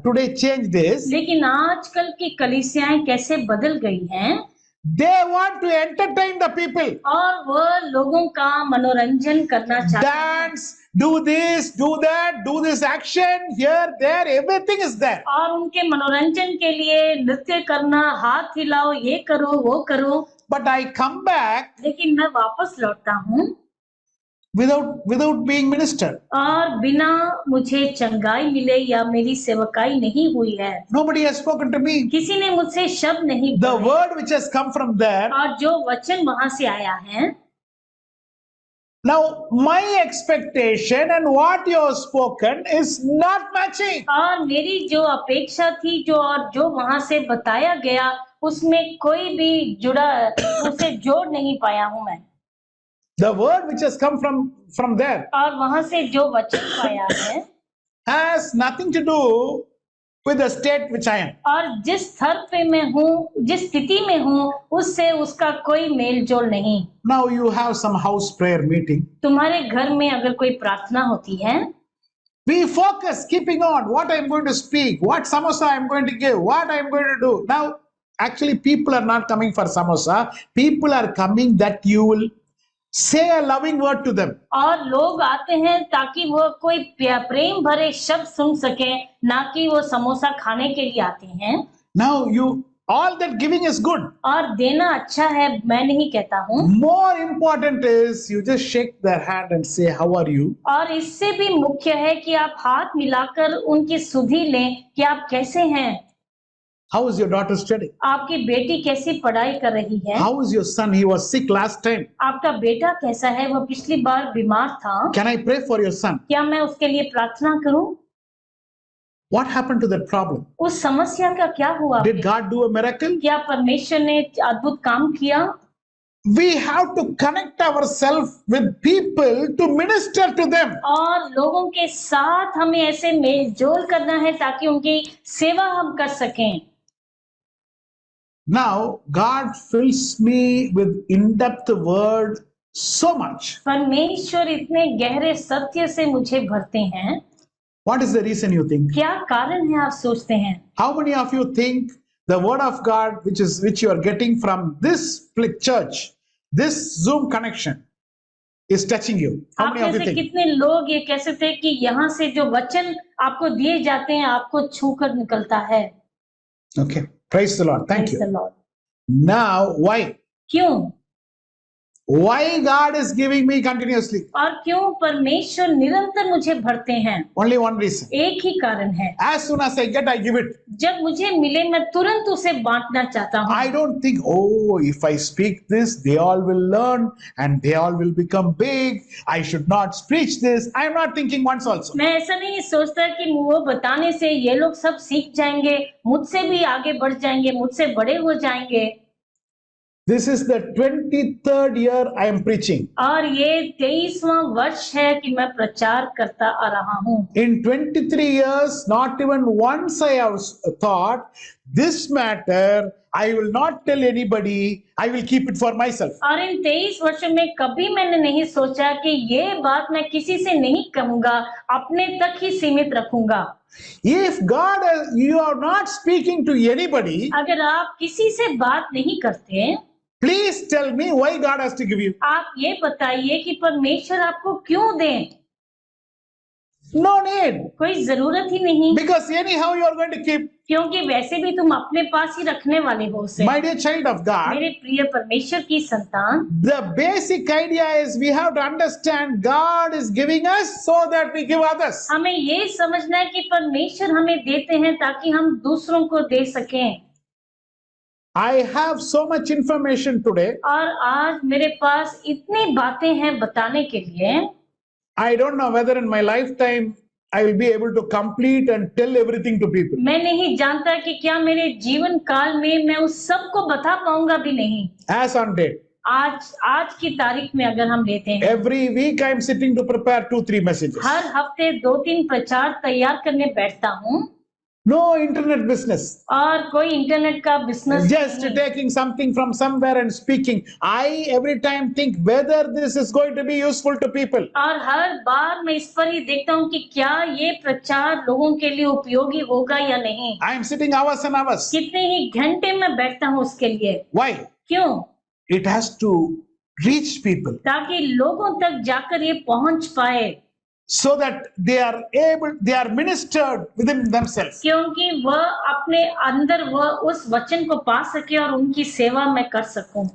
today changed is,
लेकिन आजकल की कलीसियाएं कैसे बदल गई हैं?
they want to entertain the people.
और वह लोगों का मनोरंजन करना चाहते हैं।
Dance, do this, do that, do this action, here, there, everything is there.
और उनके मनोरंजन के लिए नृत्य करना, हाथ हिलाओ, ये करो, वो करो।
But I come back
लेकिन मैं वापस लौटता हूँ
without being ministered.
और बिना मुझे चंगाई मिले या मेरी सेवकाई नहीं हुई है।
Nobody has spoken to me.
किसी ने मुझसे शब्द नहीं
The
बोले।
word which has come from there.
और जो वचन वहां से आया है,
Now, my expectation and what you have spoken is not matching.
और मेरी जो अपेक्षा थी जो वहां से बताया गया, उसमें कोई भी उसे जोड़ नहीं पाया हूं मैं।
The word which has come from there
और वहां से जो वचन पाया है
has nothing to do with the state which I am.
और जिस स्तर पे मैं हूँ, जिस स्थिति में हूँ, उससे उसका कोई मेल जोल नहीं।
Now you have some house prayer meeting.
तुम्हारे घर में अगर कोई प्रार्थना होती है,
We focus, keeping on what I am going to speak, what samosa I am going to give, what I am going to do. Now, actually, people are not coming for samosa. People are coming that you will Say a loving word to them.
और लोग आते हैं ताकि वो कोई प्रेम भरे शब्द सुन सकें, ना कि वो समोसा खाने के लिए आते हैं।
Now all that giving is good.
और देना अच्छा है, मैं नहीं कहता हूँ।
More important is you just shake their hand and say, how are you?
और इससे भी मुख्य है कि आप हाथ मिलाकर उनकी सुधि लें कि आप कैसे हैं।
How is your daughter studying?
आपकी बेटी कैसी पढ़ाई कर रही है?
How is your son? He was sick last time.
आपका बेटा कैसा है? वो पिछली बार बीमार था।
Can I pray for your son?
क्या मैं उसके लिए प्रार्थना करूं?
What happened to that problem?
उस समस्या का क्या हुआ?
Did God do a miracle?
क्या परमेश्वर ने अद्भुत काम किया?
We have to connect ourselves with people to minister to them.
और लोगों के साथ हमें ऐसे मेलजोल करना है ताकि उनकी सेवा हम कर सकें।
Now, God fills me with in-depth word so much.
परमेश्वर इतने गहरे सत्य से मुझे भरते हैं।
What is the reason you think?
क्या कारण है आप सोचते हैं?
How many of you think the word of God which you are getting from this church, this Zoom connection is touching you? How
आप
many of
में
you
से
think?
कितने लोग ये कह सकते हैं कि यहाँ से जो वचन आपको दिए जाते हैं आपको छूकर निकलता है?
Okay. Praise the Lord. Thank
Praise the
you.
Lord.
Now, why?
क्यों?
Why God is giving me continuously?
और क्यों परमेश्वर निरंतर मुझे भरते हैं?
Only one reason.
एक ही कारण है।
As soon as I get, I give it.
जब मुझे मिले मैं तुरंत उसे बांटना चाहता हूँ।
I don't think, oh, if I speak this, they all will learn and they all will become big. I should not preach this. I am not thinking once also.
मैं ऐसा नहीं सोचता कि वो बताने से ये लोग सब सीख जाएंगे, मुझसे भी आगे बढ़ जाएंगे, मुझसे बड़े हो जाएंगे।
This is the 23rd year I am preaching.
और ये 23वां वर्ष है कि मैं प्रचार करता आ रहा हूँ।
In 23 years, not even once I have thought, this matter, I will not tell anybody, I will keep it for myself.
और इन 23 वर्षों में कभी मैंने नहीं सोचा कि ये बात मैं किसी से नहीं कहूंगा, अपने तक ही सीमित रखूंगा।
If God, you are not speaking to anybody,
अगर आप किसी से बात नहीं करते,
please tell me why God has to give you.
आप ये बताइए कि परमेश्वर आपको क्यों दें?
No need.
कोई जरूरत ही नहीं,
Because anyhow you are going to keep.
क्योंकि वैसे भी तुम अपने पास ही रखने वाले हो उसे।
My dear child of God,
मेरे प्रिय परमेश्वर की संतान,
the basic idea is we have to understand God is giving us so that we give others.
हमें ये समझना है कि परमेश्वर हमें देते हैं ताकि हम दूसरों को दे सकें।
I have so much information today.
और आज मेरे पास इतनी बातें हैं बताने के लिए।
I don't know whether in my lifetime I will be able to complete and tell everything to people.
मैं नहीं जानता कि क्या मेरे जीवन काल में मैं उस सब को बता पाऊंगा भी नहीं।
As on date,
आज की तारीख में अगर हम लेते हैं,
every week I am sitting to prepare 2-3 messages.
हर हफ्ते 2-3 प्रचार तैयार करने बैठता हूँ।
No internet business.
और कोई इंटरनेट का business
Just taking something from somewhere and speaking. I every time think whether this is going to be useful to people.
और हर बार मैं इस पर ही देखता हूँ कि क्या ये प्रचार लोगों के लिए उपयोगी होगा या नहीं।
I am sitting hours and hours.
कितने ही घंटे में बैठता हूँ उसके लिए।
Why?
क्यों?
It has to reach people
ताकि लोगों तक जाकर ये पहुंच पाए,
so that they are ministered within themselves.
क्योंकि वह अपने अंदर वह उस वचन को पा सके और उनकी सेवा मैं कर सकूं।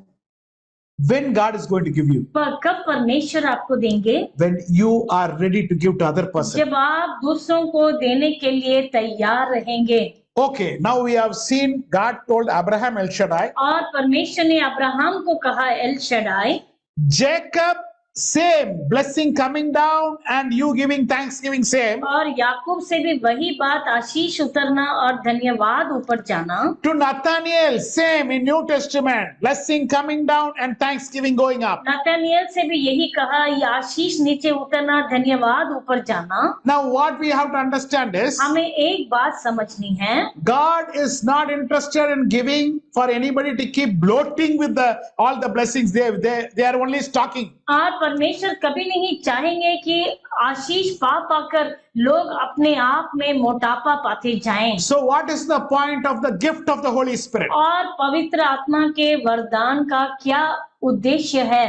When God is going to give you?
पर कब परमेश्वर आपको देंगे?
When you are ready to give to other person.
जब आप दूसरों को देने के लिए तैयार रहेंगे।
Okay, now we have seen God told Abraham El Shaddai.
और परमेश्वर ने अब्राहम को कहा L Shaddai.
Jacob, same blessing coming down and you giving thanksgiving same.
और याकूब से भी वही बात, आशीष उतरना और धन्यवाद ऊपर जाना।
To Nathaniel, same in New Testament, blessing coming down and thanksgiving going up.
नतनिएल से भी यही कहा, ये आशीष नीचे उतरना, धन्यवाद ऊपर जाना।
Now what we have to understand is,
हमें एक बात समझनी है,
God is not interested in giving for anybody to keep bloating with all the blessings. They are only stocking.
और परमेश्वर कभी नहीं चाहेंगे कि आशीष पा पाकर लोग अपने आप में मोटापा पाते जाएं।
So what is the point of the gift of the Holy Spirit?
और पवित्र आत्मा के वरदान का क्या उद्देश्य है?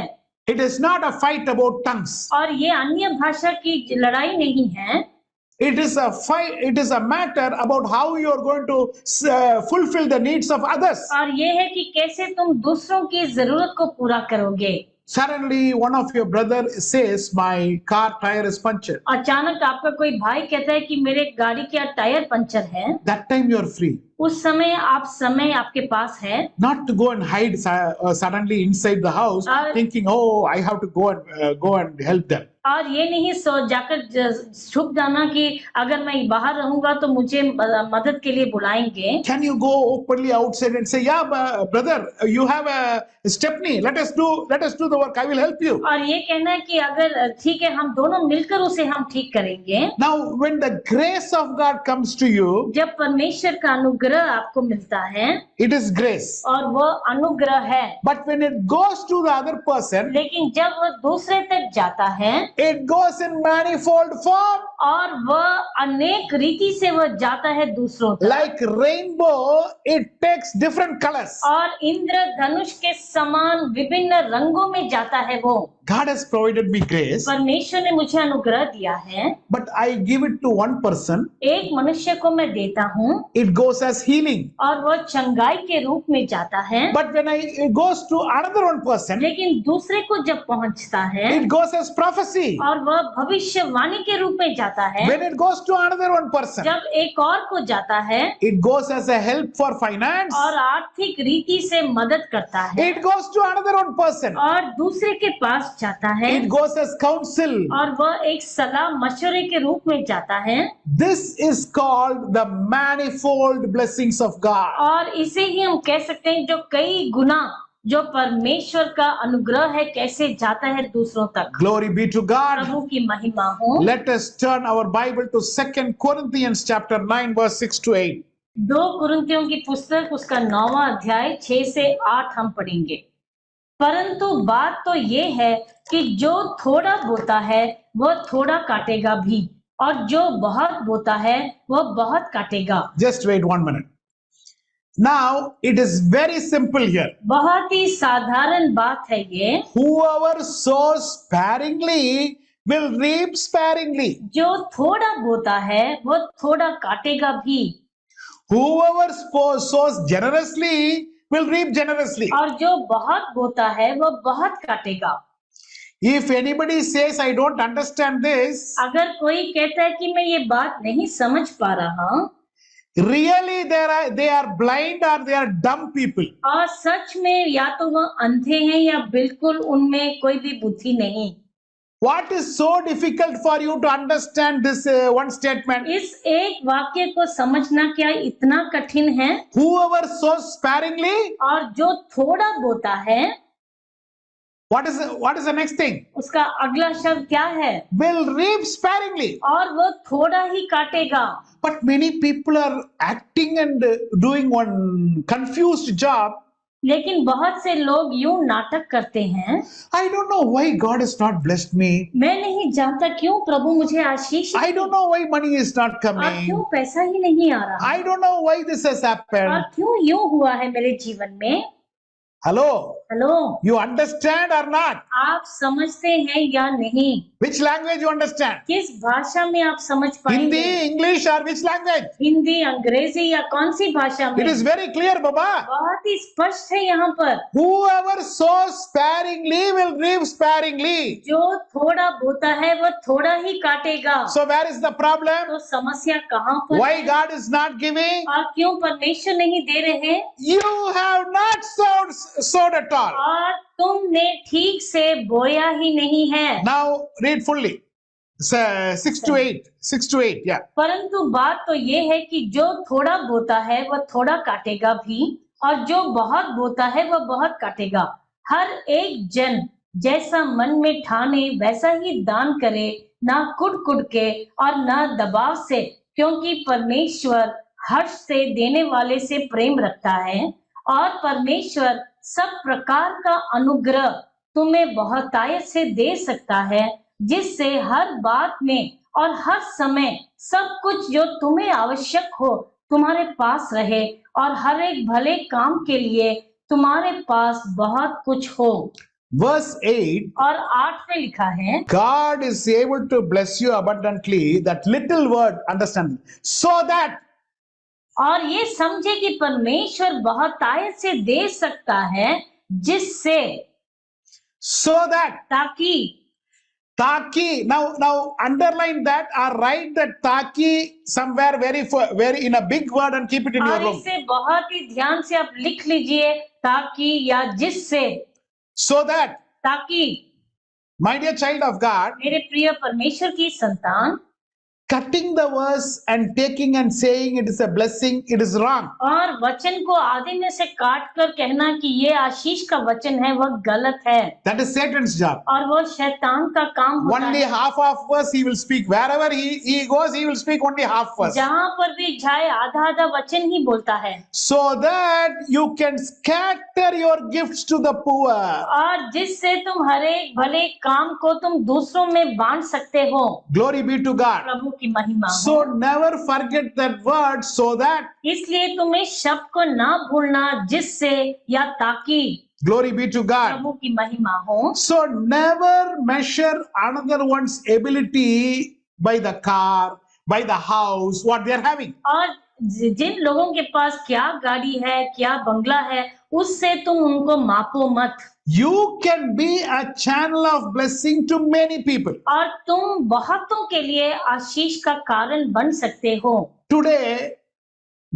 It is not a fight about tongues.
और ये अन्य भाषा की लड़ाई नहीं है,
It is a fight. It is a matter about how you are going to fulfill the needs of others.
और ये है कि कैसे तुम दूसरों की जरूरत को पूरा करोगे।
Suddenly, one of your brother says, "My car tire is punctured."
अचानक आपका कोई भाई कहता है कि मेरे गाड़ी का टायर पंचर है।
That time you are free,
उस समय आपके पास है,
not to go and hide suddenly inside the house, thinking, "Oh, I have to go and help them."
और ये नहीं जाकर छुप जाना कि अगर मैं बाहर रहूंगा तो मुझे मदद के लिए बुलाएंगे।
Can you go openly outside and say, "Yeah, brother, you have a stepney. Let us do the work. I will help you."
और ये कहना है कि अगर ठीक है, हम दोनों मिलकर उसे हम ठीक करेंगे।
Now, when the grace of God comes to you,
जब परमेश्वर का अनुग्रह आपको मिलता है,
it is grace.
और वह अनुग्रह है।
But when it goes to the other person,
लेकिन जब वह दूसरे तक जाता है,
it goes in manifold form.
और वह अनेक रीति से वह जाता है दूसरों तक।
Like rainbow, it takes different colors.
और इंद्रधनुष के समान विभिन्न रंगों में जाता है वो।
God has provided me grace,
परमेश्वर ने मुझे अनुग्रह दिया है,
but I give it to one person.
एक मनुष्य को मैं देता हूँ,
It goes as healing.
और वह चंगाई के रूप में जाता है।
But when it goes to another one person,
लेकिन दूसरे को जब पहुँचता है,
it goes as prophecy.
और वह भविष्यवाणी के रूप में जाता है।
When it goes to another one person,
जब एक और को जाता है,
it goes as a help for finance.
और आर्थिक रीति से मदद करता है।
It goes to another one person.
और दूसरे के पास जाता है,
It goes as counsel.
और वह एक सलाह मशवरे के रूप में जाता है।
This is called the manifold blessings of God.
और इसे ही हम कह सकते हैं जो कई गुना जो परमेश्वर का अनुग्रह है कैसे जाता है दूसरों तक।
Glory be to God.
प्रभु की महिमा हो।
Let us turn our Bible to 2 Corinthians chapter 9 verse 6 to 8.
2 कुरिन्थियों की पुस्तक उसका 9वां अध्याय 6 से 8 हम पढ़ेंगे। परंतु बात तो ये है कि जो थोड़ा बोता है वह थोड़ा काटेगा भी, और जो बहुत बोता है वह बहुत काटेगा।
Just wait 1 minute. Now it is very simple here.
बहुत ही साधारण बात है ये।
Whoever sows sparingly will reap sparingly.
जो थोड़ा बोता है वह थोड़ा काटेगा भी,
Whoever sows generously will reap generously.
और जो बहुत बोता है वह बहुत काटेगा।
If anybody says, "I don't understand this,"
अगर कोई कहता है कि मैं ये बात नहीं समझ पा रहा,
really they are blind or they are dumb people.
और सच में या तो वह अंधे हैं या बिल्कुल उनमें कोई भी बुद्धि नहीं।
What is so difficult for you to understand this one statement?
इस एक वाक्य को समझना क्या इतना कठिन है?
Whoever sows sparingly,
और जो थोड़ा बोता है,
what is the next thing?
उसका अगला शब्द क्या है?
Will reap sparingly.
और वो थोड़ा ही काटेगा।
But many people are acting and doing one confused job.
लेकिन बहुत से लोग यूं नाटक करते हैं।
I don't know why God has not blessed me.
मैं नहीं जानता क्यों प्रभु मुझे आशीष,
I don't know why money is not
और
coming.
क्यों पैसा ही नहीं आ रहा,
I don't know why this has
और
happened.
क्यों यूं हुआ है मेरे जीवन में।
Hello,
hello,
you understand or not?
आप समझते हैं या नहीं?
Which language you understand?
किस भाषा में आप समझ
Hindi,
पाएंगे?
English or which language?
Hindi, अंग्रेजी या कौन सी भाषा में?
It is very clear, Baba.
बहुत ही स्पष्ट है यहाँ पर।
Whoever sows sparingly will reap sparingly.
जो थोड़ा बोता है वो थोड़ा ही काटेगा।
So where is the problem?
तो समस्या कहाँ पर
Why
है?
God is not giving?
और क्यों परमेश्वर नहीं दे रहे?
You have not sowed at all.
और तुमने ठीक से बोया ही नहीं है।
Now read fully. 6 to 8. Yeah.
परंतु बात तो ये है कि जो थोड़ा बोता है वह थोड़ा काटेगा भी, और जो बहुत बोता है वह बहुत काटेगा। हर एक जन जैसा मन में ठाने वैसा ही दान करे, ना कुड़ के और ना दबाव से, क्योंकि परमेश्वर हर्ष से देने वाले से प्रेम रखता है। और परमेश्वर सब प्रकार का अनुग्रह तुम्हें बहुतायत से दे सकता है, जिससे हर बात में और हर समय सब कुछ जो तुम्हें आवश्यक हो तुम्हारे पास रहे, और हर एक भले काम के लिए तुम्हारे पास बहुत कुछ हो।
verse 8,
और 8 में लिखा है,
God is able to bless you abundantly. That little word, understand, so that
और ये समझे कि परमेश्वर बहुतायत से दे सकता है, जिससे,
Taki. Now underline that or write that Taki somewhere very in a big word and keep it in your
और
room.
इसे बहुत ही ध्यान से आप लिख लीजिए, ताकि या जिससे,
So that,
ताकि,
my dear child of God,
मेरे प्रिय परमेश्वर की संतान,
cutting the verse and taking and saying it is a blessing, it is wrong.
और वचन को आधे में से काट कर कहना कि ये आशीष का वचन है, वह गलत है
That is Satan's job.
और वो शैतान का काम होता
Only
है।
half of verse he will speak. Wherever he goes, he will speak only half verse.
जहाँ पर भी जाए आधा आधा वचन ही बोलता है,
So that you can scatter your gifts to the poor.
और जिससे तुम हर एक भले काम को तुम दूसरों में बांट सकते हो।
Glory be to God.
प्रभु की महिमा हो।
So never forget that word, so that.
इसलिए तुम्हें शब्द को ना भूलना, जिससे या ताकि।
Glory be to God.
प्रभु की महिमा हो।
So never measure another one's ability by the car, by the house, what they are having.
और जिन लोगों के पास क्या गाड़ी है, क्या बंगला है, उससे तुम उनको मापो मत।
You can be a channel of blessing to many people.
और तुम बहुतों के लिए आशीष का कारण बन सकते हो।
Today,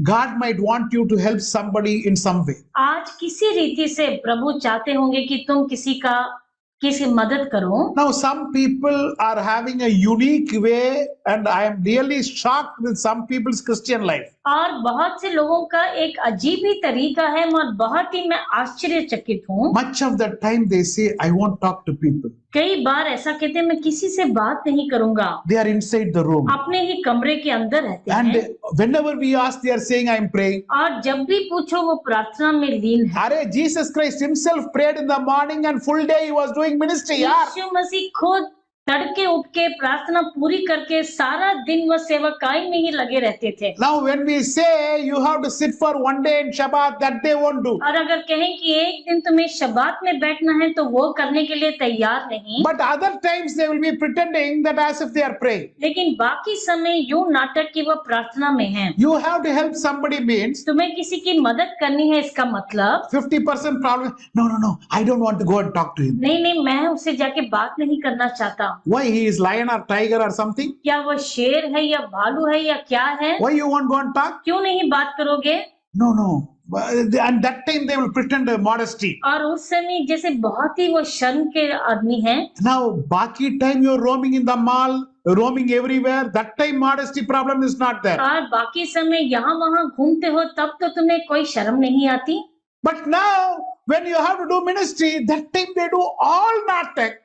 God might want you to help somebody in some way.
आज किसी रीति से प्रभु चाहते होंगे कि तुम किसी मदद करो।
Now, some people are having a unique way, and I am really shocked with some people's Christian life.
और बहुत से लोगों का एक अजीब ही तरीका है, और बहुत ही मैं आश्चर्यचकित हूँ।
Much of the time they say, I won't talk to people.
कई बार ऐसा कहते हैं, मैं किसी से बात नहीं करूंगा।
They are inside the room.
अपने ही कमरे के अंदर रहते
And
हैं।
whenever we ask, they are saying, I am praying.
और जब भी पूछो वो प्रार्थना में लीन है।
अरे Jesus Christ himself prayed in the morning and full day he was doing ministry. यार
यीशु मसीह खुद तड़के उठ के प्रार्थना पूरी करके सारा दिन वह सेवकाई में ही लगे रहते थे।
Now when we say you have to sit for one day in Shabbat, that they won't do.
और अगर कहें कि एक दिन तुम्हें शबात में बैठना है, तो वो करने के लिए तैयार नहीं।
But other times they will be pretending that as if they are praying.
लेकिन बाकी समय यूं नाटक की वह प्रार्थना में हैं।
You have to help somebody means
तुम्हें किसी की मदद करनी है, इसका मतलब
50% problem. No, I don't want to go and talk to him.
नहीं, मैं उससे जाके बात नहीं करना चाहता।
Why he is lion or tiger or something?
क्या वो शेर है या भालू है या क्या है?
Why you won't go and talk?
क्यों नहीं बात करोगे?
No. And that time they will pretend modesty.
और उस समय जैसे बहुत ही वो शर्म के आदमी हैं।
Now बाकी time you are roaming in the mall, roaming everywhere. That time modesty problem is not there.
और बाकी समय यहाँ वहाँ घूमते हो, तब तो तुम्हें कोई शर्म नहीं आती।
But now when you have to do ministry, that time they do all natak.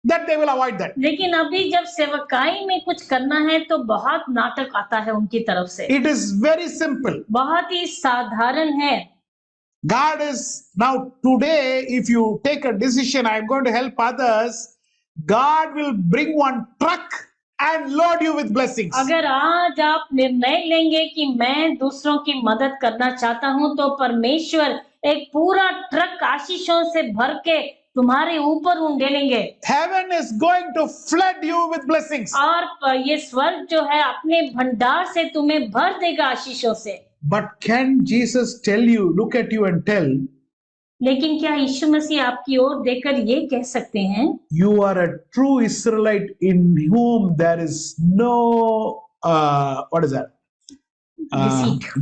That they will avoid that.
लेकिन अभी जब सेवकाई में कुछ करना है, तो बहुत नाटक आता है उनकी तरफ से।
It is very simple.
बहुत ही साधारण है।
God is now today, if you take a decision, I am going to help others, God will bring one truck and load you with blessings.
अगर आज आप निर्णय लेंगे कि मैं दूसरों की मदद करना चाहता हूं, तो परमेश्वर एक पूरा ट्रक आशीषों से भर के तुम्हारे ऊपर उंडेलेंगे।
Heaven is going to flood you with blessings.
और ये स्वर्ग जो है अपने भंडार से तुम्हें भर देगा आशीषों से।
But can Jesus tell you, look at you and tell,
लेकिन क्या यीशु मसीह आपकी ओर देखकर ये कह सकते हैं,
you are a true Israelite in whom there is no what is that?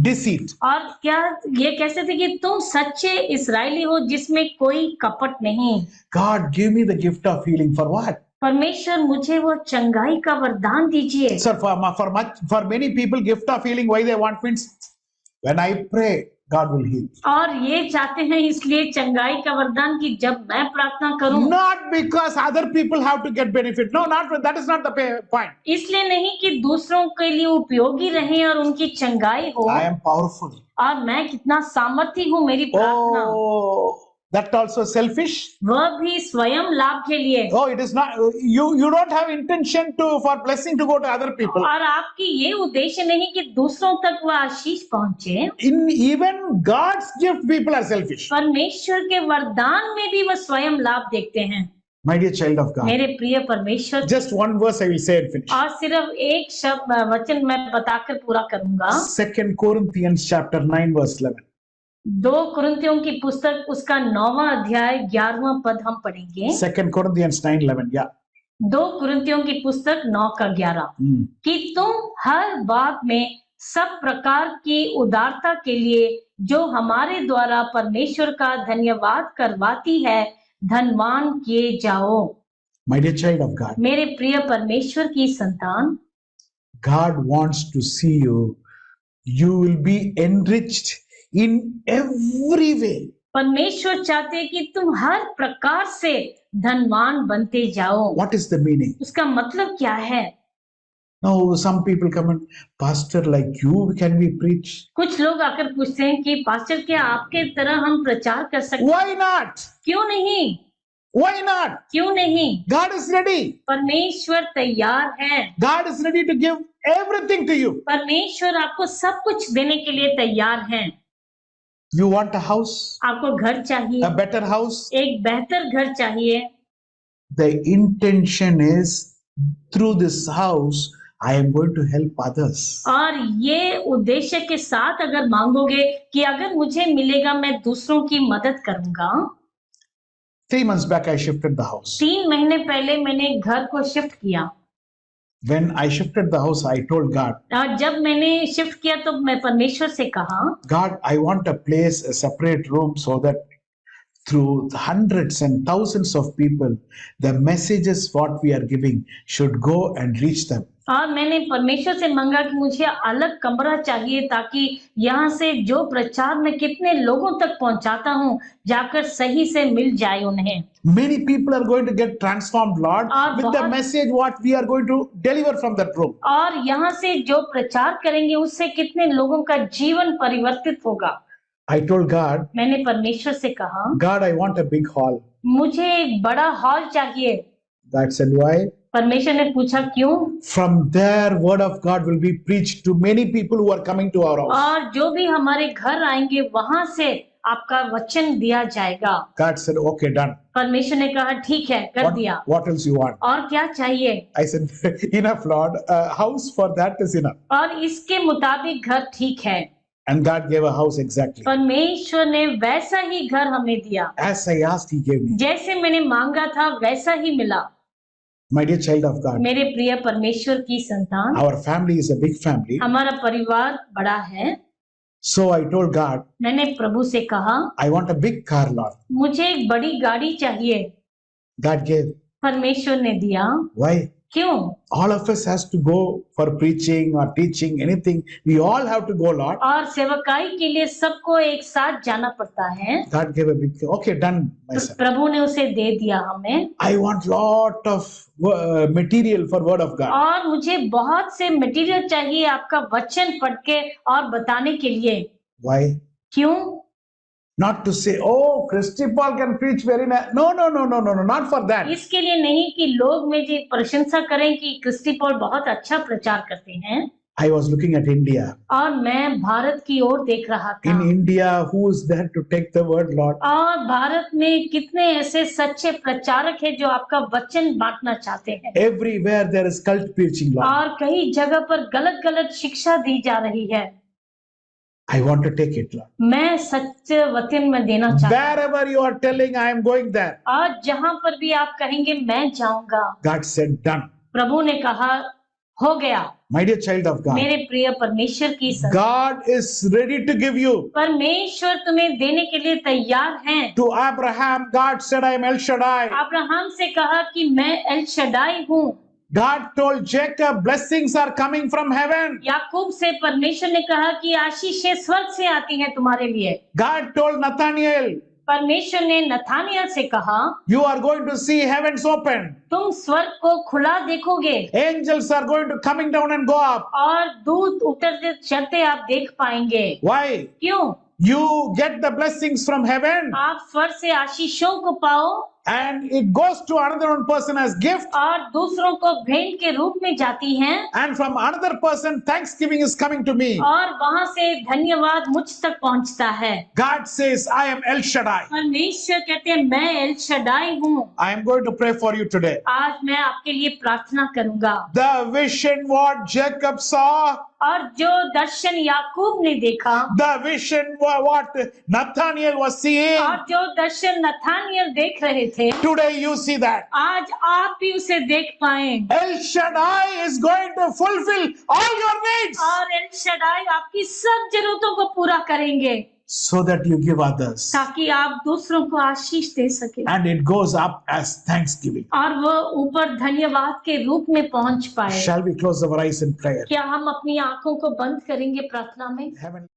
Deceit.
और क्या ये कह सकते कि तुम सच्चे इस्राएली हो जिसमें कोई कपट नहीं।
God, give me the gift of healing. For what?
परमेश्वर मुझे वो चंगाई का वरदान दीजिए।
Sir, for many people, gift of healing, why they want means, when I pray, God will heal.
और ये चाहते हैं इसलिए चंगाई का वरदान कि जब मैं प्रार्थना करूं।
Not because other people have to get benefit. No, that is not the point.
इसलिए नहीं कि दूसरों के लिए उपयोगी रहे और उनकी चंगाई हो।
I am powerful.
और मैं कितना सामर्थी हूँ मेरी प्रार्थना।
Oh, That also selfish.
वह भी स्वयं लाभ के लिए।
Oh, it is not. You don't have intention for blessing to go to other people.
और आपकी ये उद्देश्य नहीं कि दूसरों तक वह आशीष पहुंचे।
In even God's gift, people are selfish.
परमेश्वर के वरदान में भी वह स्वयं लाभ देखते हैं।
My dear child of God.
मेरे प्रिय परमेश्वर,
Just one verse I will say and finish.
और सिर्फ एक शब्द वचन मैं बताकर पूरा करूंगा।
2 Corinthians chapter 9 verse 11.
2 कुरिन्थियों की पुस्तक उसका 9वां अध्याय 11वां पद हम पढ़ेंगे।
2 Corinthians 9:11. Yeah.
2 कुरिन्थियों की पुस्तक 9 का 11 कि तुम हर बात में सब प्रकार की उदारता के लिए जो हमारे द्वारा परमेश्वर का धन्यवाद करवाती है धनवान किए जाओ।
My dear child of God.
मेरे प्रिय परमेश्वर की संतान,
God wants to see you. You will be enriched in every way.
परमेश्वर चाहते हैं कि तुम हर प्रकार से धनवान बनते जाओ।
What is the meaning?
उसका मतलब क्या है?
Now, some people come and, Pastor, like you, can we preach?
कुछ लोग आकर पूछते हैं कि पास्टर क्या आपके तरह हम प्रचार कर सकते हैं?
Why not?
क्यों नहीं?
Why not?
क्यों नहीं?
God is ready.
परमेश्वर तैयार है।
God is ready to give everything to you.
परमेश्वर आपको सब कुछ देने के लिए तैयार है।
You want a house?
आपको घर चाहिए,
A better house?
एक बेहतर घर चाहिए।
The intention is, through this house, I am going to help others.
और ये उद्देश्य के साथ अगर मांगोगे कि अगर मुझे मिलेगा मैं दूसरों की मदद करूंगा।
3 months back, I shifted the house.
3 महीने पहले मैंने घर को शिफ्ट किया।
When I shifted the house, I told God,
और जब मैंने शिफ्ट किया तो मैं परमेश्वर से कहा,
God, I want a place, a separate room, so that through hundreds and thousands of people, the messages what we are giving should go and reach them.
और मैंने परमेश्वर से मांगा कि मुझे अलग कमरा चाहिए ताकि यहाँ से जो प्रचार मैं कितने लोगों तक पहुंचाता हूँ जाकर सही से मिल जाए उन्हें।
Many people are going to get transformed, Lord,
और
with the message what we are going to deliver from that room.
और यहाँ से जो प्रचार करेंगे उससे कितने लोगों का जीवन परिवर्तित होगा।
I told God,
मैंने परमेश्वर से कहा,
God, I want a big hall.
मुझे एक बड़ा हॉल चाहिए।
God said, why?
परमेश्वर ने पूछा क्यों?
From there, word of God will be preached to many people who are coming to our house.
और जो भी हमारे घर आएंगे वहां से आपका वचन दिया जाएगा।
God said, okay, done.
परमेश्वर ने कहा ठीक है, कर दिया।
What else you want?
और क्या चाहिए?
I said, enough, Lord. A house for that is enough.
और इसके मुताबिक घर ठीक है।
And God gave a house exactly.
परमेश्वर ने वैसा ही घर हमें दिया।
As I asked, He gave me.
जैसे मैंने मांगा था वैसा ही मिला।
My dear child of God,
मेरे प्रिय परमेश्वर की संतान,
our family is a big family.
हमारा परिवार बड़ा है।
So I told God,
मैंने प्रभु से कहा,
I want a big car, Lord.
मुझे एक बड़ी गाड़ी चाहिए।
God gave.
परमेश्वर ने दिया।
Why?
क्यों?
All of us has to go for preaching or teaching, anything. We all have to go, Lord.
और सेवकाई के लिए सबको एक साथ जाना पड़ता है।
God gave a big, okay, done, my son.
प्रभु ने उसे दे दिया हमें।
I want lot of material for word of God.
और मुझे बहुत से मटेरियल चाहिए आपका वचन पढ़ के और बताने के लिए।
Why?
क्यों?
Not to say, oh, Christy Paul can preach very nice. No, not for that.
इसके लिए नहीं कि लोग मुझे प्रशंसा करें कि क्रिस्टी पॉल बहुत अच्छा प्रचार करते हैं।
I was looking at India.
और मैं भारत की ओर देख रहा था।
In India, who is there to take the word, Lord?
और भारत में कितने ऐसे सच्चे प्रचारक हैं जो आपका वचन बांटना चाहते हैं।
Everywhere there is cult preaching, Lord.
और कई जगह पर गलत शिक्षा दी जा रही है।
I want to take it, Lord.
मैं सच्चे वचन में देना चाहता हूँ।
Wherever you are telling, I am going there.
और जहाँ पर भी आप कहेंगे मैं जाऊंगा।
God said, done.
प्रभु ने कहा हो गया।
My dear child of God,
मेरे प्रिय परमेश्वर की संतान,
God is ready to give you.
परमेश्वर तुम्हें देने के लिए तैयार हैं।
To Abraham, God said, I am El Shaddai.
Abraham से कहा कि मैं एल शदाई हूँ।
God told Jacob, blessings are coming from heaven.
याकूब से परमेश्वर ने कहा कि आशीषें स्वर्ग से आती हैं तुम्हारे लिए।
God told Nathaniel,
परमेश्वर ने नथानियल से कहा,
you are going to see heavens open.
तुम स्वर्ग को खुला देखोगे
Angels are going to coming down and go up.
और दूत उतरते चढ़ते आप देख पाएंगे।
Why?
क्यों?
you get the blessings from heaven,
आप स्वर्ग से आशीषों को पाओ
and it goes to another one person as gift,
और दूसरों को भेंट के रूप में जाती हैं,
and from another person thanksgiving is coming to me.
और वहां से धन्यवाद मुझ तक पहुंचता है।
God says, I am El Shaddai.
परमेश्वर कहते हैं मैं एल शदाई हूँ।
I am going to pray for you today.
आज मैं आपके लिए प्रार्थना करूंगा।
The vision what Jacob saw,
और जो दर्शन याकूब ने देखा,
the vision what Nathaniel was seeing,
और जो दर्शन नथानियल देख रहे थे,
today you see that.
आज आप भी उसे देख पाए।
El Shaddai is going to fulfill all your needs
और एल शदाई आपकी सब जरूरतों को पूरा करेंगे
so that you give others.
ताकि आप दूसरों को आशीष दे सके
And it goes up as thanksgiving.
और वो ऊपर धन्यवाद के रूप में पहुंच पाए।
Shall we close our eyes in prayer?
क्या हम अपनी आंखों को बंद करेंगे प्रार्थना में?
Heavenly